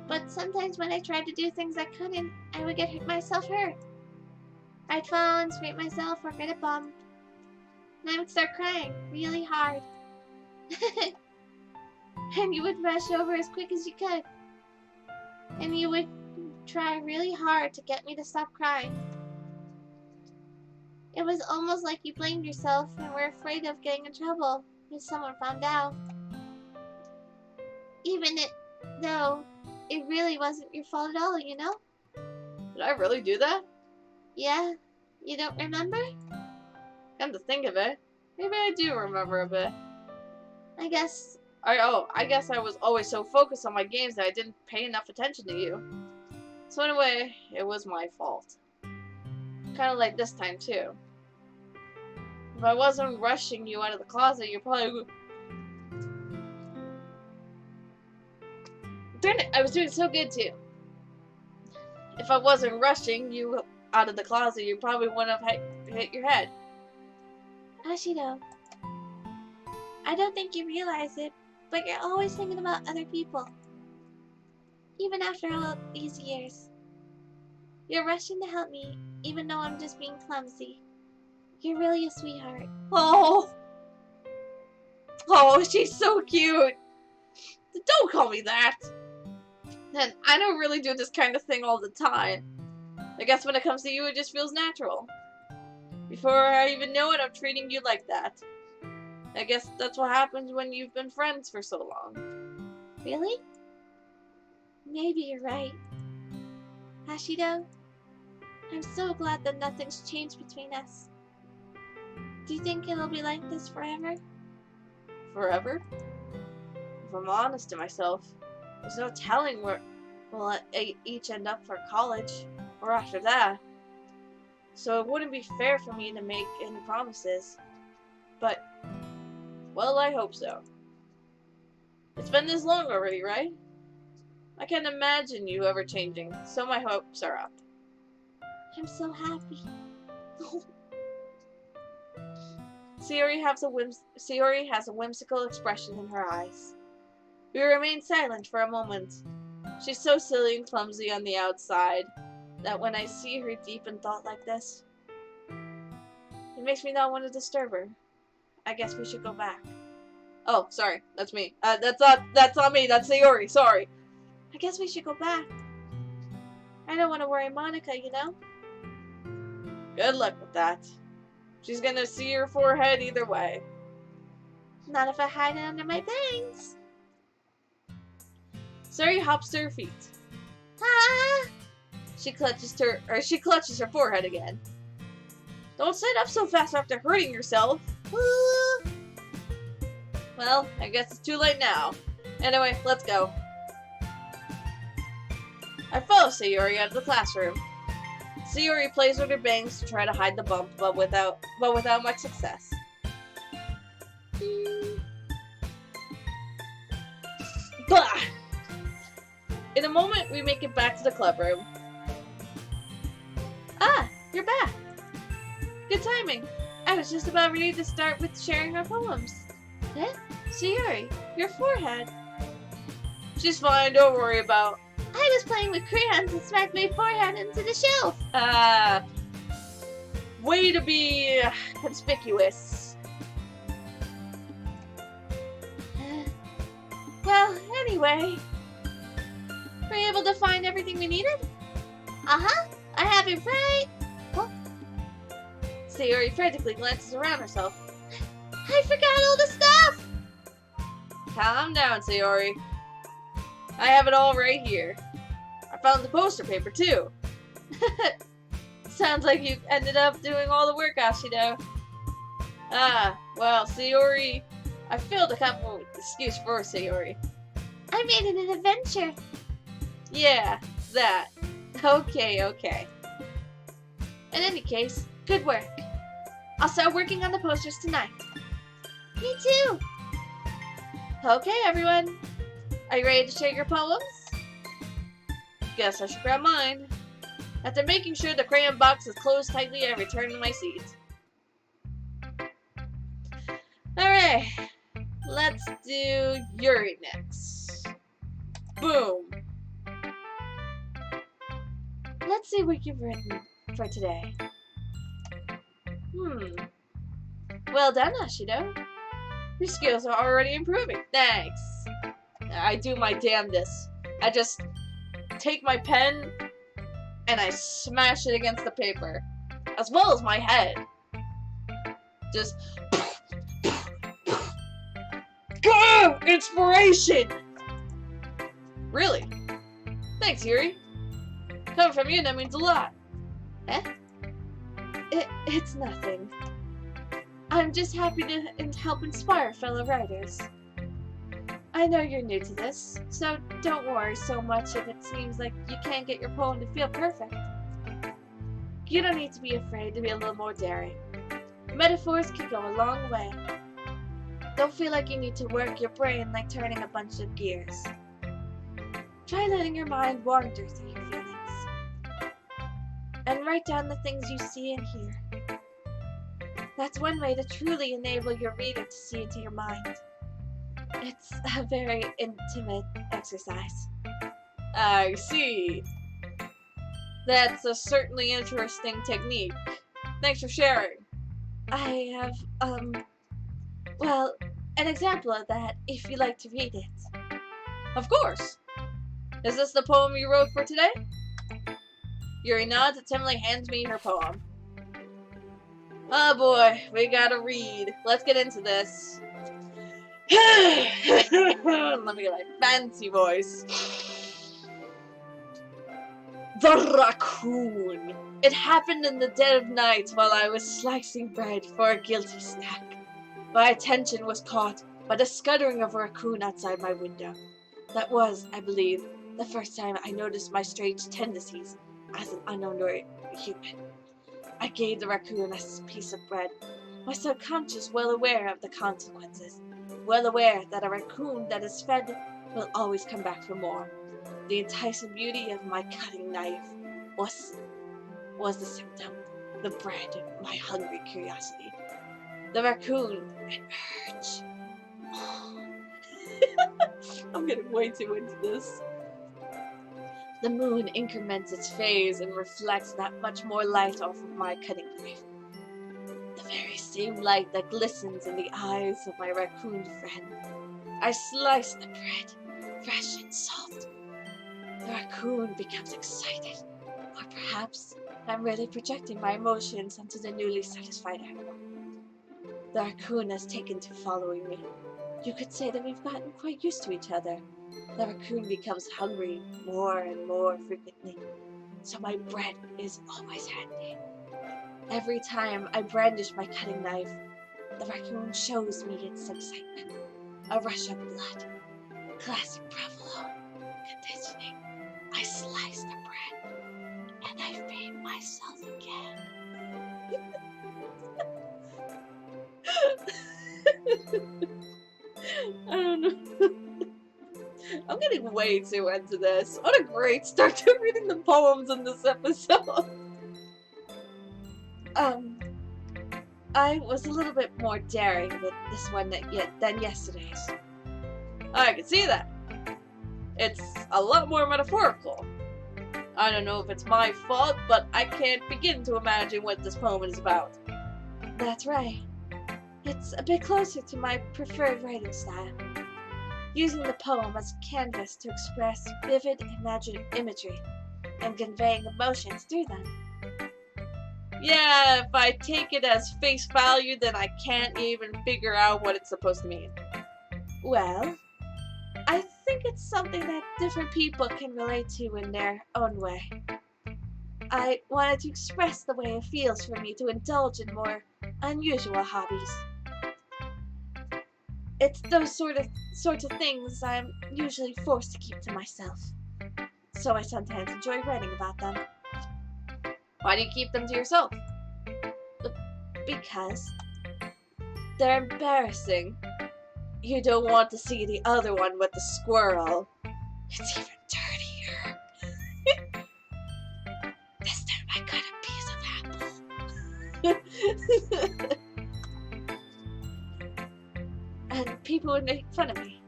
But sometimes when I tried to do things I couldn't, I would get myself hurt. I'd fall and scrape myself or get a bump. And I would start crying really hard. And you would rush over as quick as you could. And you would try really hard to get me to stop crying. It was almost like you blamed yourself and were afraid of getting in trouble if someone found out. Even though it really wasn't your fault at all, you know? Did I really do that? Yeah? You don't remember? Come to think of it, maybe I do remember a bit. I guess I guess I was always so focused on my games that I didn't pay enough attention to you. So in a way, it was my fault. Kinda like this time too. If I wasn't rushing you out of the closet, you probably would... Darn it, I was doing so good too. If I wasn't rushing you out of the closet, you probably wouldn't have hit your head. Ashido, I don't think you realize it, but you're always thinking about other people. Even after all these years. You're rushing to help me, even though I'm just being clumsy. You're really a sweetheart. Oh, she's so cute. Don't call me that. And I don't really do this kind of thing all the time. I guess when it comes to you, it just feels natural. Before I even know it, I'm treating you like that. I guess that's what happens when you've been friends for so long. Really? Maybe you're right. Ashido, I'm so glad that nothing's changed between us. Do you think it'll be like this forever? Forever? If I'm honest to myself, there's no telling where we'll each end up for college, or after that. So it wouldn't be fair for me to make any promises. But, well, I hope so. It's been this long already, right? I can't imagine you ever changing, so my hopes are up. I'm so happy. Sayori has a whimsical expression in her eyes. We remain silent for a moment. She's so silly and clumsy on the outside that when I see her deep in thought like this, it makes me not want to disturb her. I guess we should go back. Oh, sorry, that's me. That's not me, that's Sayori, sorry. I guess we should go back. I don't want to worry Monica, you know? Good luck with that. She's gonna see your forehead either way. Not if I hide it under my bangs. Sayori hops to her feet. Ah! She clutches her forehead again. Don't sit up so fast after hurting yourself. Ooh. Well, I guess it's too late now. Anyway, let's go. I follow Sayori out of the classroom. Sayori plays with her bangs to try to hide the bump, but without much success. Bah! In a moment, we make it back to the club room. Ah, you're back. Good timing. I was just about ready to start with sharing our poems. Eh? Sayori, your forehead. She's fine, don't worry about. I was playing with crayons and smacked my forehead into the shelf. Way to be conspicuous. Well, anyway. Were you able to find everything we needed? Uh-huh. I have it right. What? Sayori frantically glances around herself. I forgot all the stuff! Calm down, Sayori. I have it all right here. I found the poster paper, too. Sounds like you ended up doing all the work, Ashido. Ah, well, Sayori... I failed to come up with an excuse for Sayori. I made it an adventure. Yeah, that. Okay. In any case, good work. I'll start working on the posters tonight. Me too. Okay, everyone. Are you ready to share your poems? Guess I should grab mine. After making sure the crayon box is closed tightly, I return to my seat. Alright. Let's do Yuri next. Boom. Let's see what you've written for today. Well done, Ashido. Your skills are already improving. Thanks. I do my damnedest. I just take my pen and I smash it against the paper, as well as my head. Just go! Inspiration! Really? Thanks, Yuri. Coming from you, that means a lot. Eh? It's nothing. I'm just happy to help inspire fellow writers. I know you're new to this, so don't worry so much if it seems like you can't get your poem to feel perfect. You don't need to be afraid to be a little more daring. Metaphors can go a long way. Don't feel like you need to work your brain like turning a bunch of gears. Try letting your mind wander through your feelings. And write down the things you see and hear. That's one way to truly enable your reader to see into your mind. It's a very intimate exercise. I see. That's a certainly interesting technique. Thanks for sharing. I have, well, an example of that if you'd like to read it. Of course. Is this the poem you wrote for today? Yuri nods and timidly hands me her poem. Oh boy, we gotta read. Let's get into this. Let me get my fancy voice. The raccoon. It happened in the dead of night while I was slicing bread for a guilty snack. My attention was caught by the scuttering of a raccoon outside my window. That was, I believe, the first time I noticed my strange tendencies as an unhonored human. I gave the raccoon a piece of bread, my subconscious well aware of the consequences, well aware that a raccoon that is fed will always come back for more. The enticing beauty of my cutting knife was the symptom, the bread, my hungry curiosity. The raccoon, an urge. I'm getting way too into this. The moon increments its phase and reflects that much more light off of my cutting knife. The very same light that glistens in the eyes of my raccoon friend. I slice the bread, fresh and soft. The raccoon becomes excited, or perhaps I'm really projecting my emotions onto the newly satisfied animal. The raccoon has taken to following me. You could say that we've gotten quite used to each other. The raccoon becomes hungry more and more frequently, so my bread is always handy. Every time I brandish my cutting knife, the raccoon shows me its excitement. A rush of blood. Classic provolone. Conditioning. I slice the bread, and I feed myself again. I don't know. I'm getting way too into this. What a great start to reading the poems in this episode. I was a little bit more daring with this one than yesterday's. I can see that. It's a lot more metaphorical. I don't know if it's my fault, but I can't begin to imagine what this poem is about. That's right. It's a bit closer to my preferred writing style, using the poem as a canvas to express vivid imagery and conveying emotions through them. Yeah, if I take it as face value, then I can't even figure out what it's supposed to mean. Well, I think it's something that different people can relate to in their own way. I wanted to express the way it feels for me to indulge in more unusual hobbies. It's those sorts of things I'm usually forced to keep to myself. So I sometimes enjoy writing about them. Why do you keep them to yourself? Because they're embarrassing. You don't want to see the other one with the squirrel. It's even dirtier. This time I got a piece of apple. And people would make fun of me.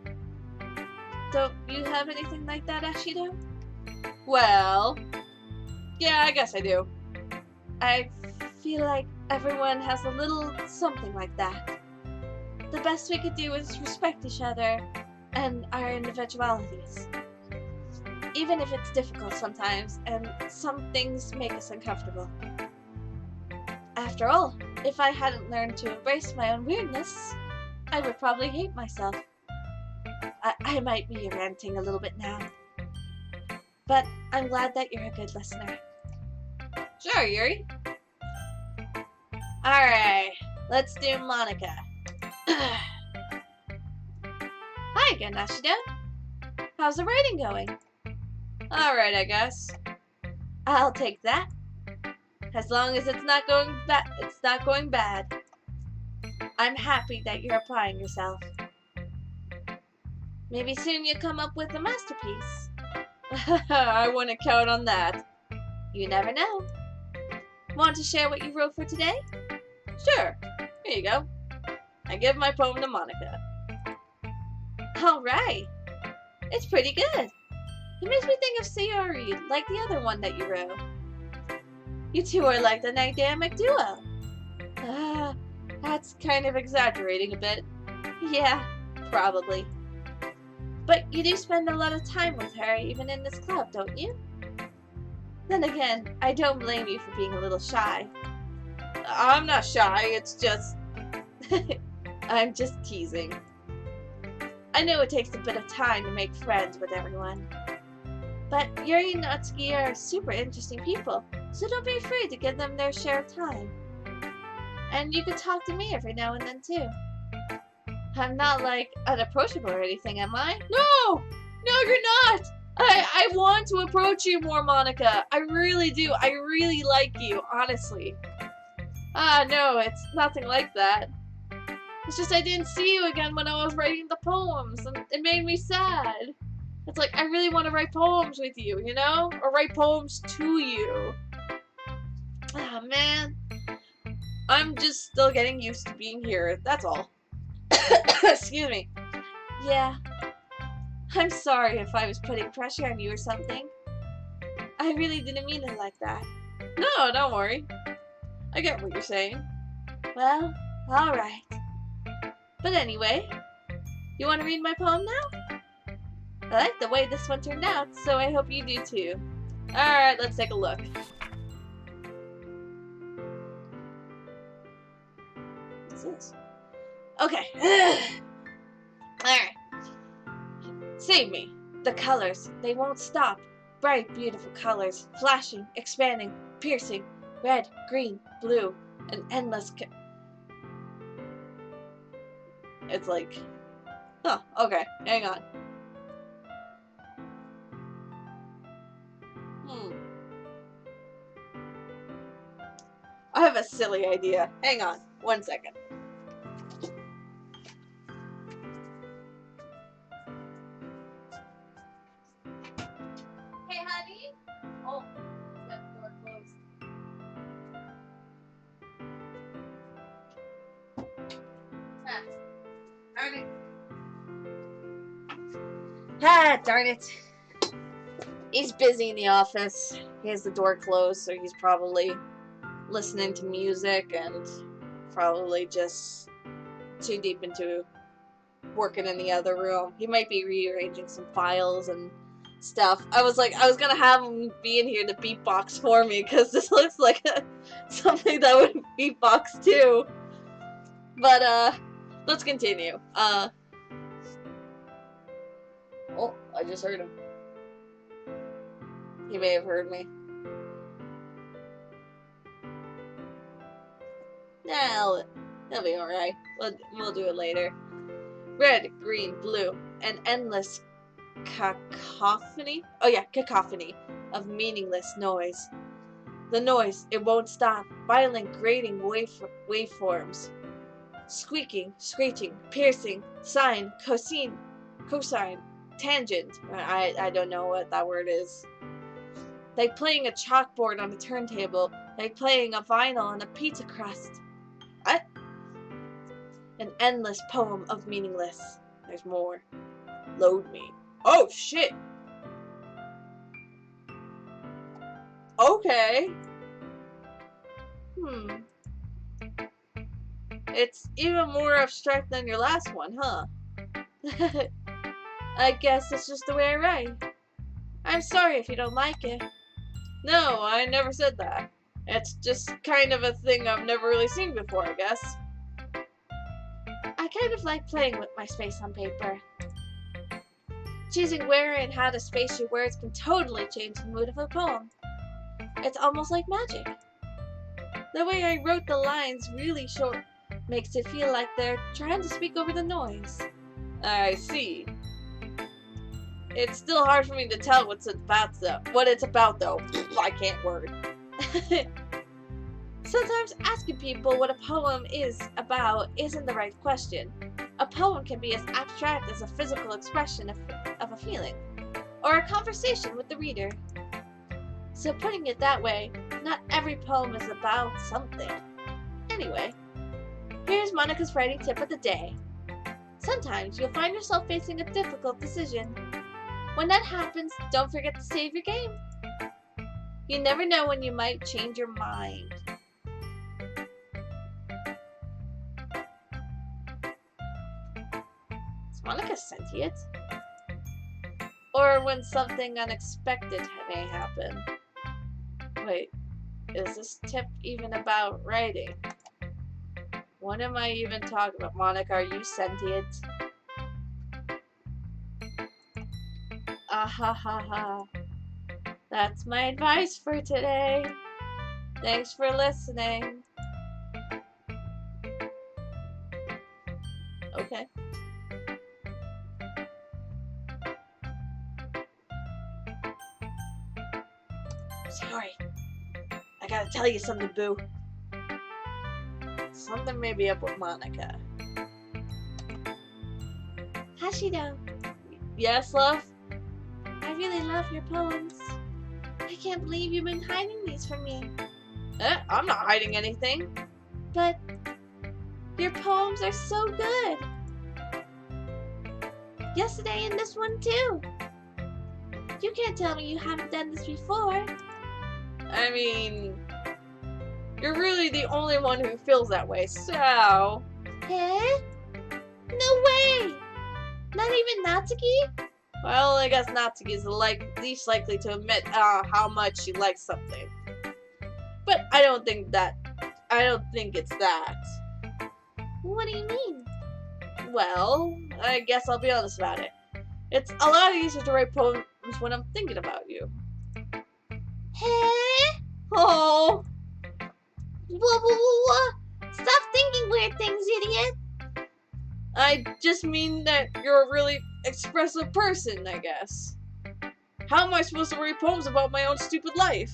Don't you have anything like that, Ashido? Well, yeah, I guess I do. I feel like everyone has a little something like that. The best we could do is respect each other and our individualities. Even if it's difficult sometimes, and some things make us uncomfortable. After all, if I hadn't learned to embrace my own weirdness, I would probably hate myself. I might be ranting a little bit now. But I'm glad that you're a good listener. Sure, Yuri. Alright, let's do Monica. Hi again, Ashido. How's the writing going? Alright, I guess. I'll take that. As long as it's not going bad. I'm happy that you're applying yourself. Maybe soon you'll come up with a masterpiece. I wouldn't count on that. You never know. Want to share what you wrote for today? Sure. Here you go. I give my poem to Monica. Alright. It's pretty good. It makes me think of Sayori, like the other one that you wrote. You two are like the dynamic duo. That's kind of exaggerating a bit. Yeah, probably. But you do spend a lot of time with her, even in this club, don't you? Then again, I don't blame you for being a little shy. I'm not shy, it's just... I'm just teasing. I know it takes a bit of time to make friends with everyone. But Yuri and Natsuki are super interesting people, so don't be afraid to give them their share of time. And you can talk to me every now and then too. I'm not like unapproachable or anything, am I? No! No, you're not! I want to approach you more, Monica. I really do. I really like you, honestly. No, it's nothing like that. It's just I didn't see you again when I was writing the poems, and it made me sad. It's like, I really want to write poems with you, you know? Or write poems to you. Ah, man. I'm just still getting used to being here, that's all. Excuse me. Yeah. I'm sorry if I was putting pressure on you or something. I really didn't mean it like that. No, don't worry. I get what you're saying. Well, alright. But anyway, you want to read my poem now? I like the way this one turned out, so I hope you do too. Alright, let's take a look. What's this? Okay. Alright. Save me. The colors, they won't stop. Bright, beautiful colors, flashing, expanding, piercing, red, green, blue, an endless It's like, oh, okay, hang on. I have a silly idea. Hang on, 1 second. Ah, darn it. He's busy in the office. He has the door closed, so he's probably listening to music and probably just too deep into working in the other room. He might be rearranging some files and stuff. I was gonna have him be in here to beatbox for me, because this looks like something that would beatbox too. But, let's continue. Oh, I just heard him. He may have heard me. Nah, he'll be alright. We'll do it later. Red, green, blue, an endless cacophony? Oh yeah, cacophony of meaningless noise. The noise, it won't stop. Violent, grating waveforms. Squeaking, screeching, piercing, sine, cosine, tangent. I don't know what that word is. Like playing a chalkboard on a turntable. Like playing a vinyl on a pizza crust. An endless poem of meaningless. There's more. Load me. Oh, shit! Okay. It's even more abstract than your last one, huh? I guess it's just the way I write. I'm sorry if you don't like it. No, I never said that. It's just kind of a thing I've never really seen before, I guess. I kind of like playing with my space on paper. Choosing where and how to space your words can totally change the mood of a poem. It's almost like magic. The way I wrote the lines really short makes it feel like they're trying to speak over the noise. I see. It's still hard for me to tell what it's about though. I can't word. Sometimes asking people what a poem is about isn't the right question. A poem can be as abstract as a physical expression of a feeling, or a conversation with the reader. So putting it that way, not every poem is about something. Anyway, here's Monica's writing tip of the day. Sometimes you'll find yourself facing a difficult decision. When that happens, don't forget to save your game. You never know when you might change your mind. Is Monica sentient? Or when something unexpected may happen. Wait, is this tip even about writing? What am I even talking about? Monica, are you sentient? Ha. That's my advice for today. Thanks for listening. Okay. Sorry. I gotta tell you something, boo. Something may be up with Monica. Ashido, Yes, love? I really love your poems. I can't believe you've been hiding these from me. I'm not hiding anything. But your poems are so good. Yesterday and this one too. You can't tell me you haven't done this before. I mean, you're really the only one who feels that way, so... Eh? No way! Not even Natsuki? Well, I guess Natsuki's least likely to admit how much she likes something. But I don't think it's that. What do you mean? Well, I guess I'll be honest about it. It's a lot easier to write poems when I'm thinking about you. Eh? Oh! What? Stop thinking weird things, idiot! I just mean that you're a really expressive person, I guess. How am I supposed to write poems about my own stupid life?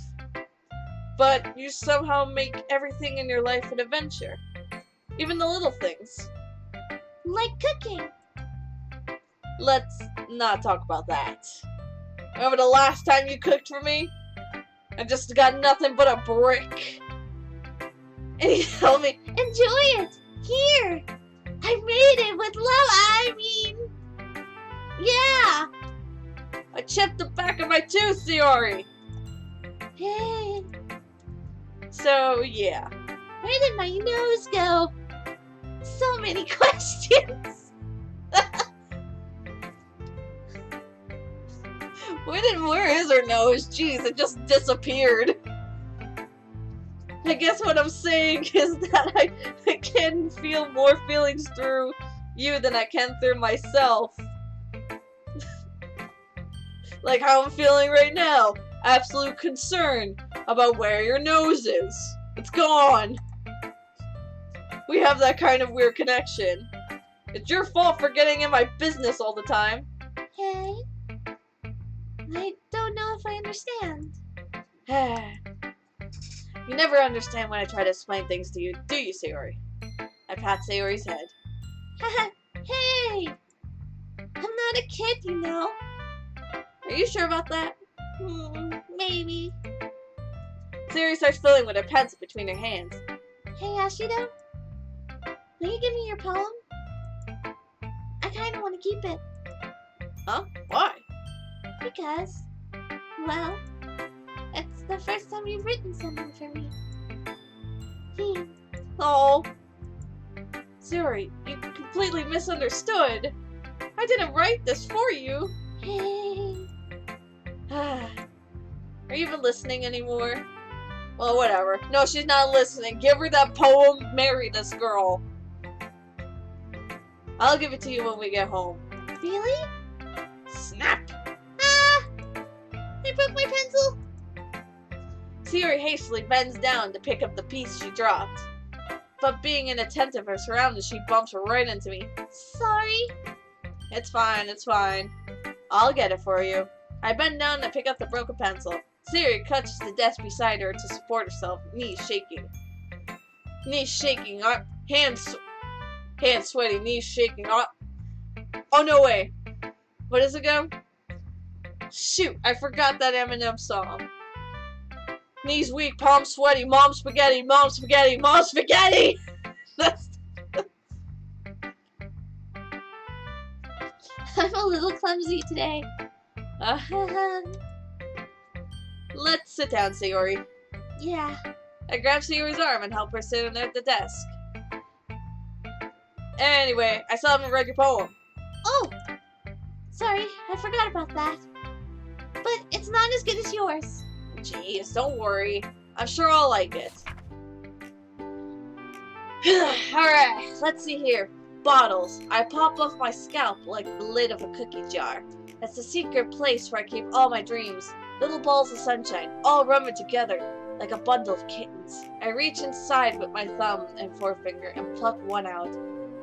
But you somehow make everything in your life an adventure. Even the little things. Like cooking. Let's not talk about that. Remember the last time you cooked for me? I just got nothing but a brick. And you told me, enjoy it! Here! I made it with love, yeah! I chipped the back of my tooth, Sayori! Hey, So, yeah. where did my nose go? So many questions. Where is her nose? Jeez, it just disappeared. I guess what I'm saying is that I can feel more feelings through you than I can through myself. Like how I'm feeling right now. Absolute concern about where your nose is. It's gone. We have that kind of weird connection. It's your fault for getting in my business all the time. Hey, I don't know if I understand. You never understand when I try to explain things to you, do you, Sayori? I pat Sayori's head. Hey, I'm not a kid, you know. Are you sure about that? Maybe. Sayori starts fiddling with a pencil between her hands. Hey, Ashido, will you give me your poem? I kind of want to keep it. Huh? Why? Because, well, it's the first time you've written something for me. Oh. Sayori, you completely misunderstood. I didn't write this for you. Hey. Are you even listening anymore? Well, whatever. No, she's not listening. Give her that poem. Marry this girl. I'll give it to you when we get home. Really? Snap! Ah! I broke my pencil. Sayori hastily bends down to pick up the piece she dropped. But being inattentive to her surroundings, she bumps right into me. Sorry. It's fine, it's fine. I'll get it for you. I bend down to pick up the broken pencil. Sayori clutches the desk beside her to support herself, knees shaking. Hands sweaty, knees shaking. Oh, no way. What does it go? Shoot, I forgot that Eminem song. Knees weak, palms sweaty, mom spaghetti, mom spaghetti, mom spaghetti! That's... I'm a little clumsy today. Let's sit down, Sayori. Yeah. I grab Sayori's arm and help her sit at the desk. Anyway, I still haven't read your poem. Oh! Sorry, I forgot about that. But it's not as good as yours. Jeez, don't worry. I'm sure I'll like it. Alright, let's see here. Bottles. I pop off my scalp like the lid of a cookie jar. That's the secret place where I keep all my dreams. Little balls of sunshine, all rummaged together like a bundle of kittens. I reach inside with my thumb and forefinger and pluck one out.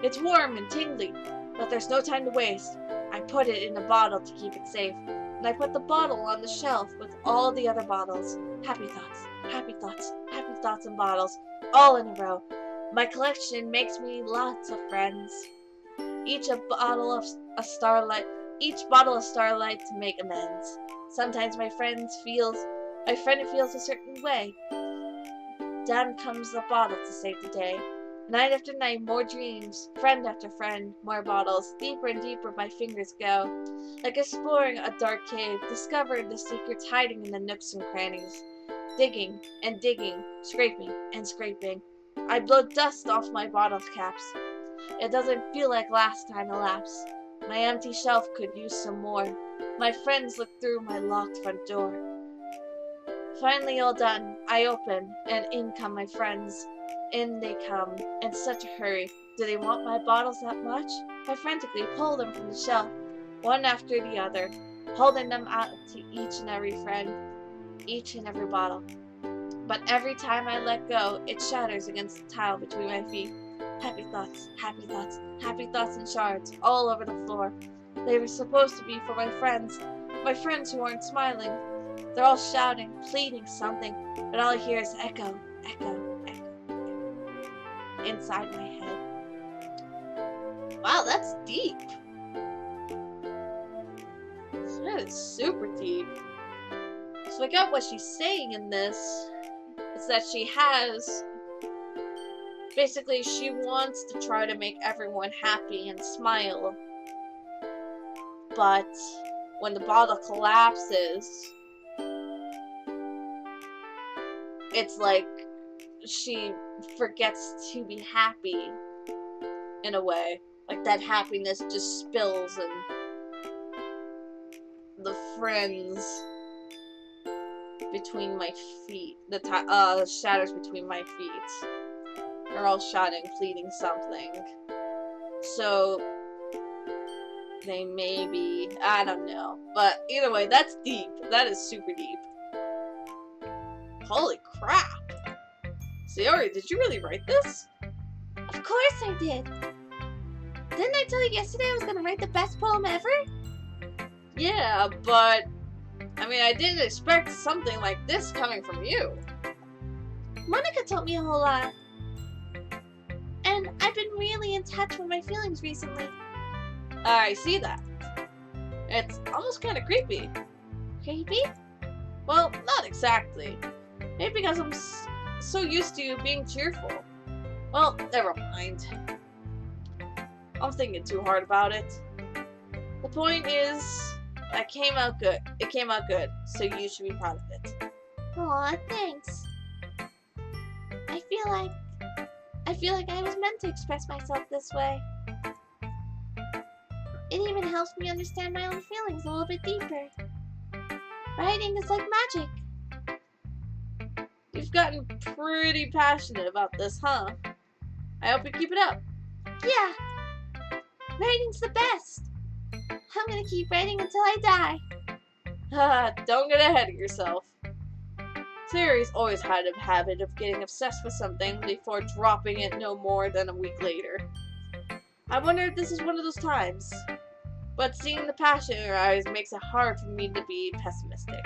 It's warm and tingly, but there's no time to waste. I put it in a bottle to keep it safe, and I put the bottle on the shelf with all the other bottles. Happy thoughts, happy thoughts, happy thoughts and bottles, all in a row. My collection makes me lots of friends. Each bottle of starlight to make amends. Sometimes my friend feels a certain way. Down comes the bottle to save the day. Night after night, more dreams, friend after friend, more bottles. Deeper and deeper my fingers go. Like exploring a dark cave, discovering the secrets hiding in the nooks and crannies. Digging and digging, scraping and scraping. I blow dust off my bottle caps. It doesn't feel like last time elapsed. My empty shelf could use some more. My friends look through my locked front door. Finally all done, I open, and in come my friends. In they come, in such a hurry. Do they want my bottles that much? I frantically pull them from the shelf, one after the other, holding them out to each and every friend, each and every bottle. But every time I let go, it shatters against the tile between my feet. Happy thoughts, happy thoughts, happy thoughts in shards all over the floor. They were supposed to be for my friends who aren't smiling. They're all shouting, pleading something, but all I hear is echo, echo, echo, inside my head. Wow, that's deep. That is super deep. So I got what she's saying in this. It's that basically she wants to try to make everyone happy and smile. But when the bottle collapses, it's like she forgets to be happy in a way. Like that happiness just spills and the friends between my feet, the shadows between my feet are all shouting, pleading something. So they may be, I don't know. But either way, that's deep. That is super deep. Holy crap. Sayori, did you really write this? Of course I did. Didn't I tell you yesterday I was gonna write the best poem ever? Yeah, but I mean, I didn't expect something like this coming from you. Monica taught me a whole lot. And I've been really in touch with my feelings recently. I see that. It's almost kind of creepy. Creepy? Well, not exactly. Maybe because I'm so used to you being cheerful. Well, never mind. I'm thinking too hard about it. The point is, that came out good. It came out good, so you should be proud of it. Aw, thanks. I feel like I was meant to express myself this way. It even helps me understand my own feelings a little bit deeper. Writing is like magic. You've gotten pretty passionate about this, huh? I hope you keep it up. Yeah. Writing's the best. I'm gonna keep writing until I die. Don't get ahead of yourself. Sayori's always had a habit of getting obsessed with something before dropping it no more than a week later. I wonder if this is one of those times. But seeing the passion in her eyes makes it hard for me to be pessimistic.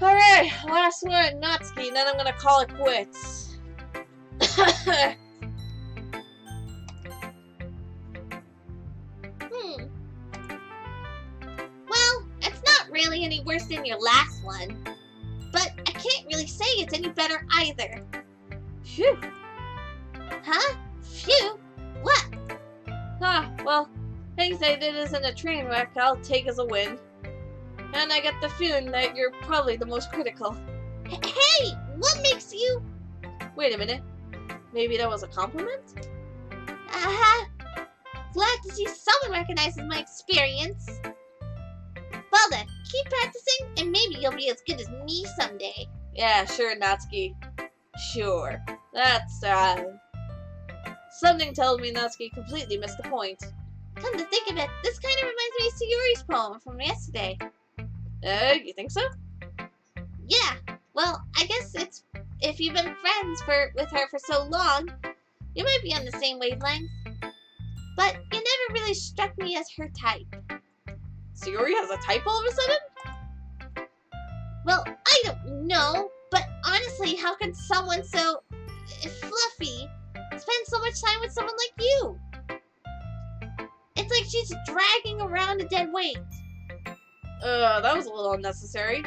Alright, last one, Natsuki, and then I'm gonna call it quits. Well, it's not really any worse than your last one. But I can't really say it's any better either. Phew. Huh? Phew? What? Well, things I did isn't a train wreck I'll take as a win. And I get the feeling that you're probably the most critical. Hey! What makes you... Wait a minute. Maybe that was a compliment? Uh-huh. Glad to see someone recognizes my experience. Well then, keep practicing and maybe you'll be as good as me someday. Yeah, sure, Natsuki. Sure. That's, something tells me Natsuki completely missed the point. Come to think of it, this kind of reminds me of Sayori's poem from yesterday. You think so? Yeah. Well, I guess it's... If you've been friends with her for so long, you might be on the same wavelength. But you never really struck me as her type. Sayori has a type all of a sudden? Well, I don't know, but honestly, how can someone so fluffy spend so much time with someone like you? It's like she's dragging around a dead weight. That was a little unnecessary.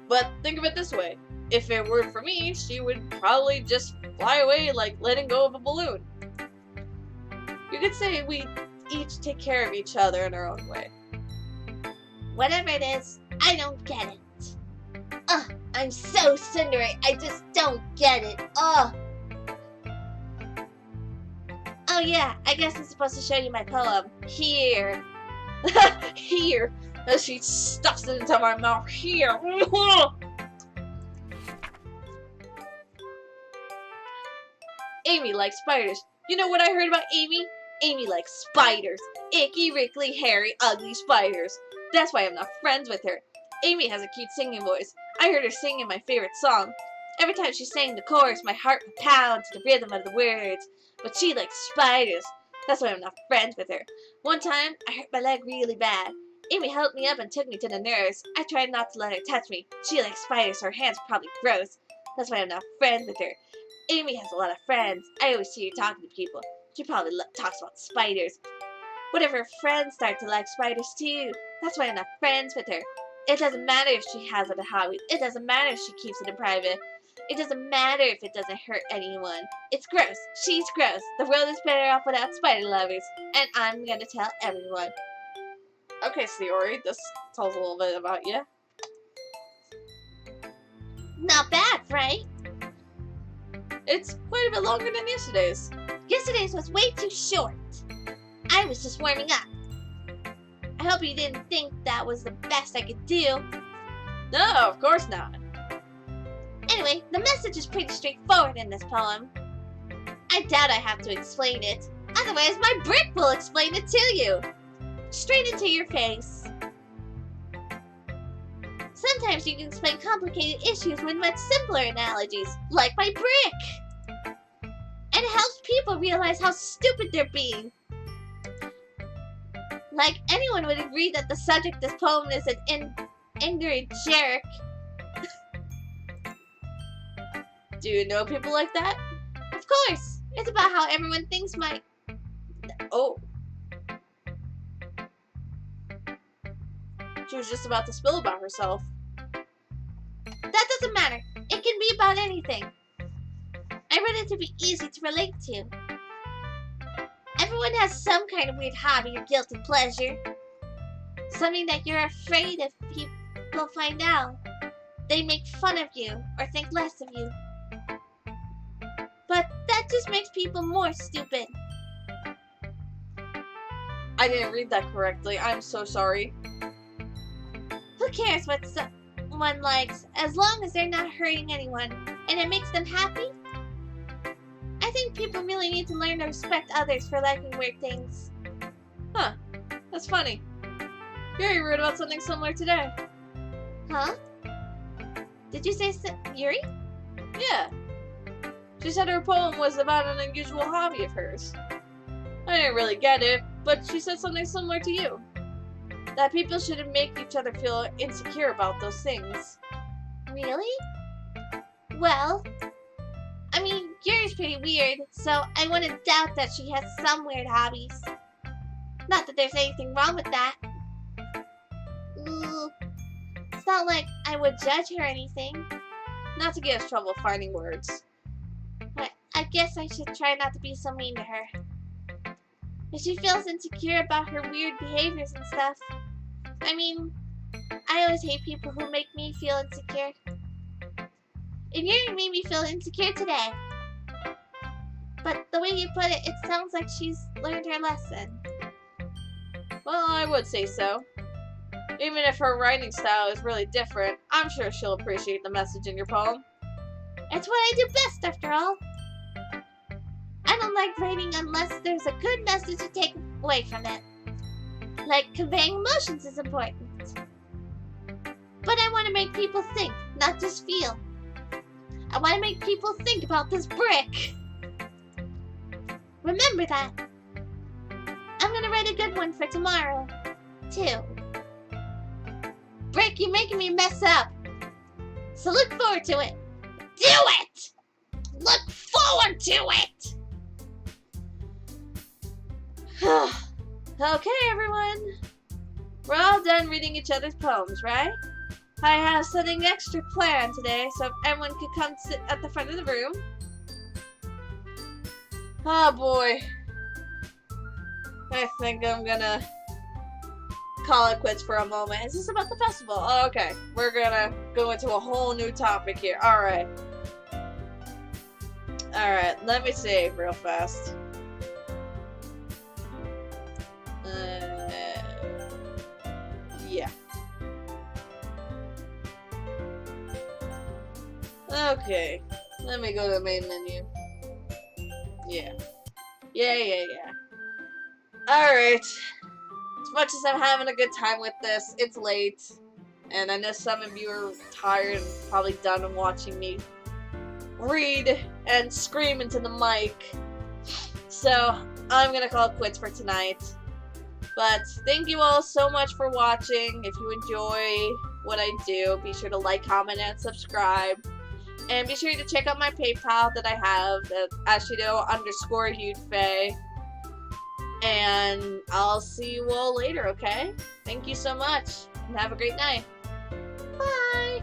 But think of it this way. If it were for me, she would probably just fly away like letting go of a balloon. You could say we each take care of each other in our own way. Whatever it is, I don't get it. I'm so tsundere, I just don't get it. Oh yeah, I guess I'm supposed to show you my poem. Here. Here. As she stuffs it into my mouth. Here. Amy likes spiders. You know what I heard about Amy? Amy likes spiders. Icky, wrinkly, hairy, ugly spiders. That's why I'm not friends with her. Amy has a cute singing voice. I heard her singing my favorite song. Every time she sang the chorus, my heart would pound to the rhythm of the words. But she likes spiders. That's why I'm not friends with her. One time, I hurt my leg really bad. Amy helped me up and took me to the nurse. I tried not to let her touch me. She likes spiders, so her hands are probably gross. That's why I'm not friends with her. Amy has a lot of friends. I always see her talking to people. She probably talks about spiders. What if her friends start to like spiders too? That's why I'm not friends with her. It doesn't matter if she has it a hobby. It doesn't matter if she keeps it in private. It doesn't matter if it doesn't hurt anyone. It's gross. She's gross. The world is better off without spider lovers. And I'm gonna tell everyone. Okay, Sayori, this tells a little bit about you. Not bad, right? It's quite a bit longer than yesterday's. Yesterday's was way too short. I was just warming up. I hope you didn't think that was the best I could do. No, of course not. Anyway, the message is pretty straightforward in this poem. I doubt I have to explain it. Otherwise, my brick will explain it to you. Straight into your face. Sometimes you can explain complicated issues with much simpler analogies, like my brick. And it helps people realize how stupid they're being. Like, anyone would agree that the subject of this poem is an ignorant jerk. Do you know people like that? Of course, it's about how everyone thinks my... Oh. She was just about to spill about herself. That doesn't matter. It can be about anything. I want it to be easy to relate to. Everyone has some kind of weird hobby or guilty pleasure. Something that you're afraid if people find out. They make fun of you or think less of you. But that just makes people more stupid. I didn't read that correctly. I'm so sorry. Who cares what someone likes as long as they're not hurting anyone and it makes them happy? I think people really need to learn to respect others for liking weird things. Huh. That's funny. Yuri wrote about something similar today. Huh? Did you say Yuri? Yeah. She said her poem was about an unusual hobby of hers. I didn't really get it, but she said something similar to you. That people shouldn't make each other feel insecure about those things. Really? Well, I mean, Yuri's pretty weird, so I wouldn't doubt that she has some weird hobbies. Not that there's anything wrong with that. Ooh, it's not like I would judge her or anything. Not to get us trouble finding words. But I guess I should try not to be so mean to her. If she feels insecure about her weird behaviors and stuff, I mean, I always hate people who make me feel insecure. And Yuri made me feel insecure today. But the way you put it, it sounds like she's learned her lesson. Well, I would say so. Even if her writing style is really different, I'm sure she'll appreciate the message in your poem. It's what I do best, after all. I don't like writing unless there's a good message to take away from it. Like conveying emotions is important. But I want to make people think, not just feel. I want to make people think about this brick. Remember that. I'm going to write a good one for tomorrow, too. Brick, you're making me mess up. So look forward to it. Do it! Look forward to it! Okay, everyone. We're all done reading each other's poems, right? I have something extra planned today, so if everyone could come sit at the front of the room. Oh boy. I think I'm gonna call it quits for a moment. Is this about the festival? Oh, okay. We're gonna go into a whole new topic here. Alright. Alright, let me save real fast. Yeah. Okay. Let me go to the main menu. Yeah. Yeah. Alright. As much as I'm having a good time with this, it's late. And I know some of you are tired and probably done watching me read and scream into the mic. So, I'm gonna call it quits for tonight. But thank you all so much for watching. If you enjoy what I do, be sure to like, comment, and subscribe. And be sure to check out my PayPal that I have at Ashido_Yudfei. And I'll see you all later, okay? Thank you so much. And have a great night. Bye!